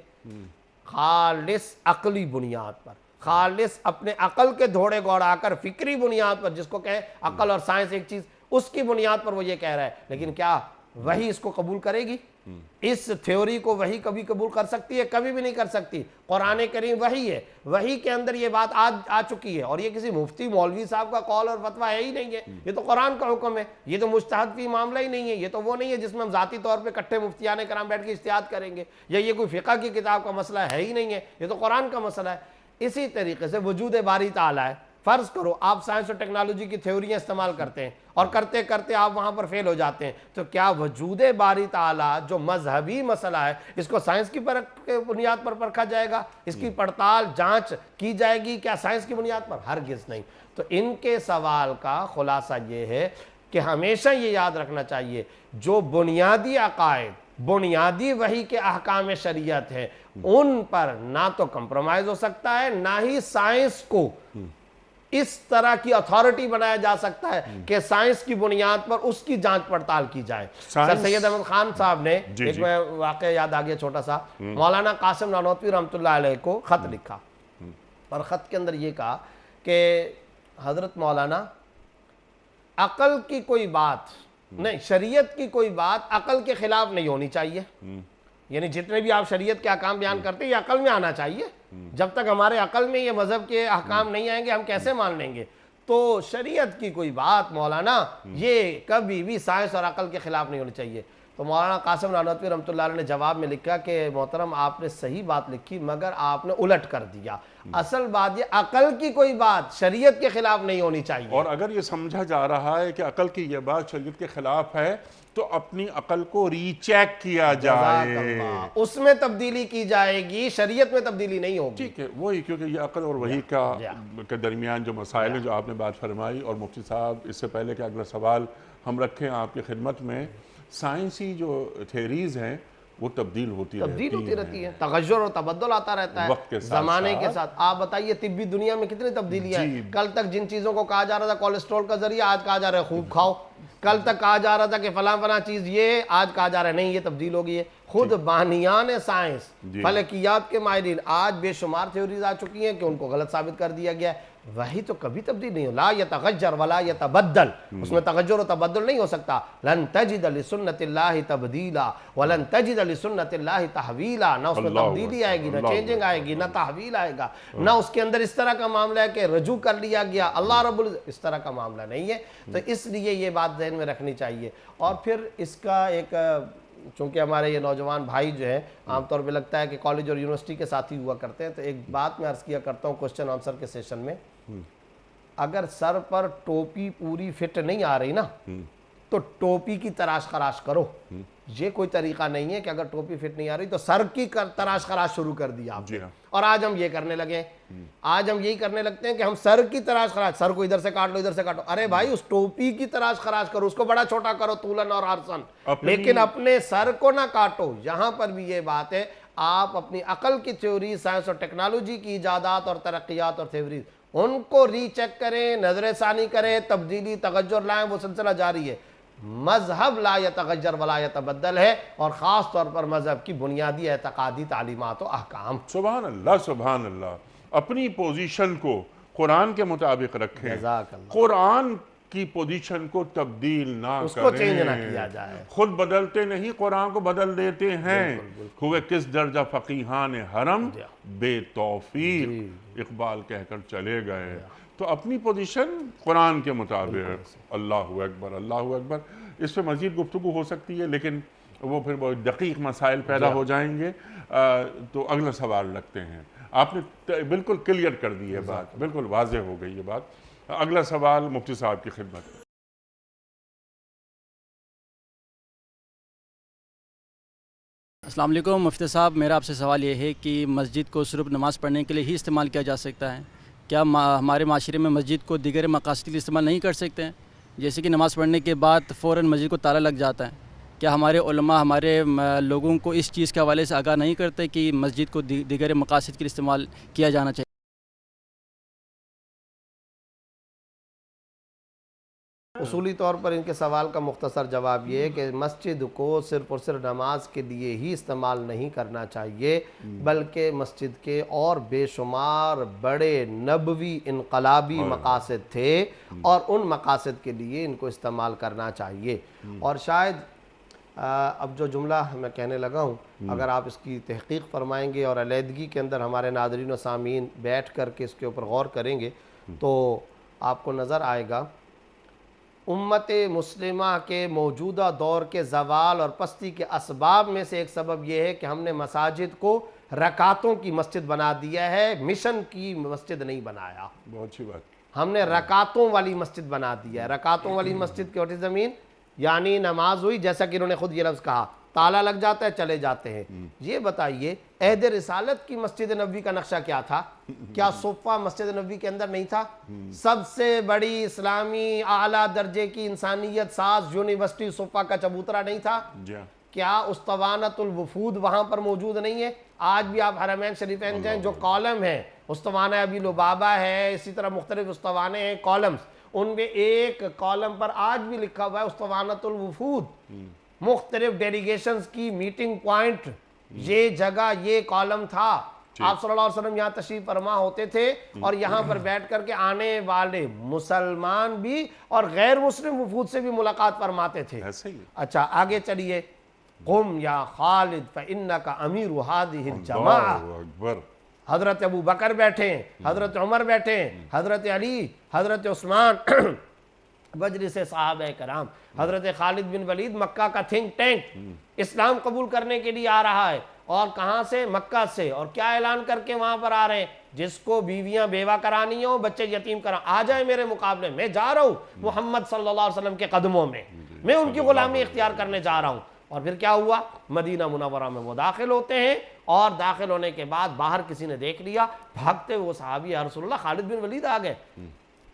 خالص عقلی بنیاد پر، خالص اپنے عقل کے دھوڑے گوڑا کر فکری بنیاد پر، جس کو کہیں عقل اور سائنس ایک چیز، اس کی بنیاد پر وہ یہ کہہ رہا ہے۔ لیکن کیا وحی اس کو قبول کرے گی؟ اس تھیوری کو وحی کبھی قبول کر سکتی ہے؟ کبھی بھی نہیں کر سکتی۔ قرآن کریم وحی ہے، وحی کے اندر یہ بات آ چکی ہے، اور یہ کسی مفتی مولوی صاحب کا قول اور فتویٰ ہے ہی نہیں ہے، یہ تو قرآن کا حکم ہے، یہ تو مجتہد فی معاملہ ہی نہیں ہے، یہ تو وہ نہیں ہے جس میں ہم ذاتی طور پہ کٹھے مفتیان کرام بیٹھ کے اجتہاد کریں گے، یا یہ کوئی فقہ کی کتاب کا مسئلہ ہے ہی نہیں ہے، یہ تو قرآن کا مسئلہ ہے۔ اسی طریقے سے وجود باری تعالیٰ ہے، فرض کرو آپ سائنس اور ٹیکنالوجی کی تھیوریاں استعمال کرتے ہیں اور کرتے کرتے آپ وہاں پر فیل ہو جاتے ہیں، تو کیا وجود باری تعالیٰ جو مذہبی مسئلہ ہے اس کو سائنس کی بنیاد پر پرکھا جائے گا؟ اس کی پڑتال جانچ کی جائے گی کیا سائنس کی بنیاد پر؟ ہرگز نہیں۔ تو ان کے سوال کا خلاصہ یہ ہے کہ ہمیشہ یہ یاد رکھنا چاہیے جو بنیادی عقائد، بنیادی وحی کے احکام شریعت ہیں، ان پر نہ تو کمپرومائز ہو سکتا ہے، نہ ہی سائنس کو اس طرح کی اتھارٹی بنایا جا سکتا ہے کہ سائنس کی بنیاد پر اس کی جانچ پڑتال کی جائے۔ سر سید احمد خان صاحب نے ایک میں واقعہ یاد آ گیا چھوٹا سا، مولانا قاسم نانوتوی رحمۃ اللہ علیہ کو خط لکھا، اور خط کے اندر یہ کہا کہ حضرت مولانا عقل کی کوئی بات نہیں، شریعت کی کوئی بات عقل کے خلاف نہیں ہونی چاہیے، یعنی جتنے بھی آپ شریعت کے احکام بیان کرتے ہیں یہ عقل میں آنا چاہیے، جب تک ہمارے عقل میں یہ مذہب کے احکام نہیں آئیں گے ہم کیسے مان لیں گے؟ تو شریعت کی کوئی بات مولانا یہ کبھی بھی سائنس اور عقل کے خلاف نہیں ہونی چاہیے۔ تو مولانا قاسم نانوتوی رحمۃ اللہ علیہ نے جواب میں لکھا کہ محترم آپ نے صحیح بات لکھی مگر آپ نے الٹ کر دیا، اصل بات یہ عقل کی کوئی بات شریعت کے خلاف نہیں ہونی چاہیے۔ اور اگر یہ سمجھا جا رہا ہے کہ عقل کی یہ بات شریعت کے خلاف ہے تو اپنی عقل کو ری چیک کیا جائے، اس میں تبدیلی کی جائے گی، شریعت میں تبدیلی نہیں ہوگی۔ ٹھیک ہے، وہی کیونکہ یہ عقل اور وحی کے درمیان جو مسائل ہیں جو آپ نے بات فرمائی، اور مفتی صاحب اس سے پہلے کہ اگلا سوال ہم رکھیں آپ کی خدمت میں، سائنسی جو تھیریز ہیں وہ تبدیل ہوتی رہتی ہے، تغیر اور تبدل آتا رہتا ہے وقت کے ساتھ زمانے کے ساتھ۔ آپ بتائیے طبی دنیا میں کتنی تبدیلیاں ہیں۔ کل تک جن چیزوں کو کہا جا رہا تھا کولیسٹرول کا ذریعہ، آج کہا جا رہا ہے خوب کھاؤ۔ کل تک کہا جا رہا تھا کہ فلاں فلاں چیز یہ، آج کہا جا رہا ہے نہیں، یہ تبدیل ہو گئی ہے۔ خود بانیان سائنس، فلکیات کے ماہرین، آج بے شمار تھیوریز آ چکی ہیں کہ ان کو غلط ثابت کر دیا گیا ہے۔ وہی تو کبھی تبدیل نہیں ہو، لا یتغیر ولا یتبدل، اس میں تغیر و تبدل نہیں ہو سکتا۔ لن تجد لسنت اللہ تبدیلا ولن تجد لسنت اللہ تحویلا، نہ اس میں تبدیلی آئے گی، نہ چینجنگ آئے گی، نہ تحویل آئے گا، نہ اس کے اندر اس طرح کا معاملہ ہے کہ رجوع کر لیا گیا اللہ رب اس طرح کا معاملہ نہیں ہے۔ تو اس لیے یہ بات ذہن میں رکھنی چاہیے۔ اور پھر اس کا ایک، چونکہ ہمارے یہ نوجوان بھائی جو ہیں عام طور پہ لگتا ہے کہ کالج اور یونیورسٹی کے ساتھ ہی ہوا کرتے ہیں، تو ایک بات میں عرض کیا کرتا ہوں کوسچن آنسر کے سیشن میں، اگر سر پر ٹوپی پوری فٹ نہیں آ رہی نا تو ٹوپی کی تراش خراش کرو۔ یہ کوئی طریقہ نہیں ہے کہ اگر ٹوپی فٹ نہیں آ رہی تو سر کی تراش خراش شروع کر دیا آپ نے۔ اور آج ہم یہ کرنے لگے، آج ہم یہی کرنے لگتے ہیں کہ ہم سر کی تراش خراش، سر کو ادھر سے کاٹ لو ادھر سے کاٹو۔ ارے بھائی اس ٹوپی کی تراش خراش کرو، اس کو بڑا چھوٹا کرو طولن اور عرضاً، لیکن اپنے سر کو نہ کاٹو۔ یہاں پر بھی یہ بات ہے، آپ اپنی عقل کی تھیوری، سائنس اور ٹیکنالوجی کی ایجادات اور ترقیات اور تھیوریز، ان کو ری چیک کریں، نظر ثانی کریں، تبدیلی تغیر لائیں، وہ سلسلہ جاری ہے۔ مذہب لا یتغیر ولا یتبدل ہے، اور خاص طور پر مذہب کی بنیادی اعتقادی تعلیمات و احکام۔ سبحان اللہ، سبحان اللہ۔ اپنی پوزیشن کو قرآن کے مطابق رکھیں، جزاک اللہ۔ قرآن کی پوزیشن کو تبدیل نہ اس کریں، کو چینج نہ کیا جائے۔ خود بدلتے نہیں، قرآن کو بدل دیتے ہیں۔ ہوئے کس درجہ فقیہان حرم بے توفیق، اقبال کہہ کر چلے گئے۔ تو اپنی پوزیشن قرآن کے مطابق۔ اللہ اکبر، اللہ اکبر۔ اس پہ مزید گفتگو ہو سکتی ہے، لیکن وہ پھر بہت دقیق مسائل پیدا ہو جائیں گے۔ تو اگلا سوال رکھتے ہیں۔ آپ نے بالکل کلیئر کر دی ہے بات، بالکل واضح ہو گئی یہ بات۔ اگلا سوال مفتی صاحب کی خدمت۔ السلام علیکم مفتی صاحب، میرا آپ سے سوال یہ ہے کہ مسجد کو صرف نماز پڑھنے کے لیے ہی استعمال کیا جا سکتا ہے؟ کیا ہمارے معاشرے میں مسجد کو دیگر مقاصد کے لیے استعمال نہیں کر سکتے ہیں؟ جیسے کہ نماز پڑھنے کے بعد فوراً مسجد کو تالا لگ جاتا ہے۔ کیا ہمارے علماء ہمارے لوگوں کو اس چیز کے حوالے سے آگاہ نہیں کرتے کہ مسجد کو دیگر مقاصد کے لیے استعمال کیا جانا چاہیے؟ اصولی طور پر ان کے سوال کا مختصر جواب یہ ہے کہ مسجد کو صرف اور صرف نماز کے لیے ہی استعمال نہیں کرنا چاہیے، بلکہ مسجد کے اور بے شمار بڑے نبوی انقلابی مقاصد تھے، اور ان مقاصد کے لیے ان کو استعمال کرنا چاہیے۔ اور شاید اب جو جملہ میں کہنے لگا ہوں، اگر آپ اس کی تحقیق فرمائیں گے اور علیحدگی کے اندر ہمارے ناظرین و سامعین بیٹھ کر کے اس کے اوپر غور کریں گے تو آپ کو نظر آئے گا امت مسلمہ کے موجودہ دور کے زوال اور پستی کے اسباب میں سے ایک سبب یہ ہے کہ ہم نے مساجد کو رکعتوں کی مسجد بنا دیا ہے، مشن کی مسجد نہیں بنایا۔ بہت اچھی بات۔ ہم نے رکعتوں والی مسجد بنا دیا ہے۔ رکعتوں والی مسجد کی وٹ زمین، یعنی نماز ہوئی، جیسا کہ انہوں نے خود یہ لفظ کہا، تالا لگ جاتا ہے، چلے جاتے ہیں۔ یہ بتائیے عہد رسالت کی مسجد نبوی کا نقشہ کیا تھا؟ کیا صفہ مسجد نبوی کے اندر نہیں تھا؟ سب سے بڑی اسلامی اعلیٰ درجے کی انسانیت ساز یونیورسٹی صفہ کا چبوترا نہیں تھا؟ کیا استوانت الوفود وہاں پر موجود نہیں ہے؟ آج بھی آپ حرمین شریفین جائیں، جو کالم ہیں، استوانہ ابی لبابہ ہے، اسی طرح مختلف استوانے ہیں، کالمز، ان میں ایک کالم پر آج بھی لکھا ہوا ہے استوانت الوفود، مختلف ڈیلیگیشنز کی میٹنگ پوائنٹ، یہ جگہ، یہ کالم تھا۔ آپ صلی اللہ علیہ وسلم یہاں تشریف فرما ہوتے تھے، اور یہاں پر بیٹھ کر کے آنے والے مسلمان بھی اور غیر مسلم وفود سے بھی ملاقات فرماتے تھے۔ اچھا آگے چلیے، قم یا خالد فإنک امیر هذه الجماعہ، حضرت ابو بکر بیٹھے ہیں، حضرت عمر بیٹھے ہیں، حضرت علی، حضرت عثمان، مجلس صحابہ کرام، حضرت خالد بن ولید مکہ کا تھنک ٹینک اسلام قبول کرنے کے لیے آ رہا ہے، اور کہاں سے؟ مکہ سے۔ اور کیا اعلان کر کے وہاں پر آ رہے ہیں؟ جس کو بیویاں بیوہ کرانی ہوں، بچے یتیم آ جائیں میرے مقابلے، میں جا رہا ہوں محمد صلی اللہ علیہ وسلم کے قدموں میں، میں ان کی غلامی اختیار کرنے جا رہا ہوں۔ اور پھر کیا ہوا؟ مدینہ منورہ میں وہ داخل ہوتے ہیں، اور داخل ہونے کے بعد باہر کسی نے دیکھ لیا، بھاگتے وہ صحابی، یا رسول اللہ خالد بن ولید آ گئے۔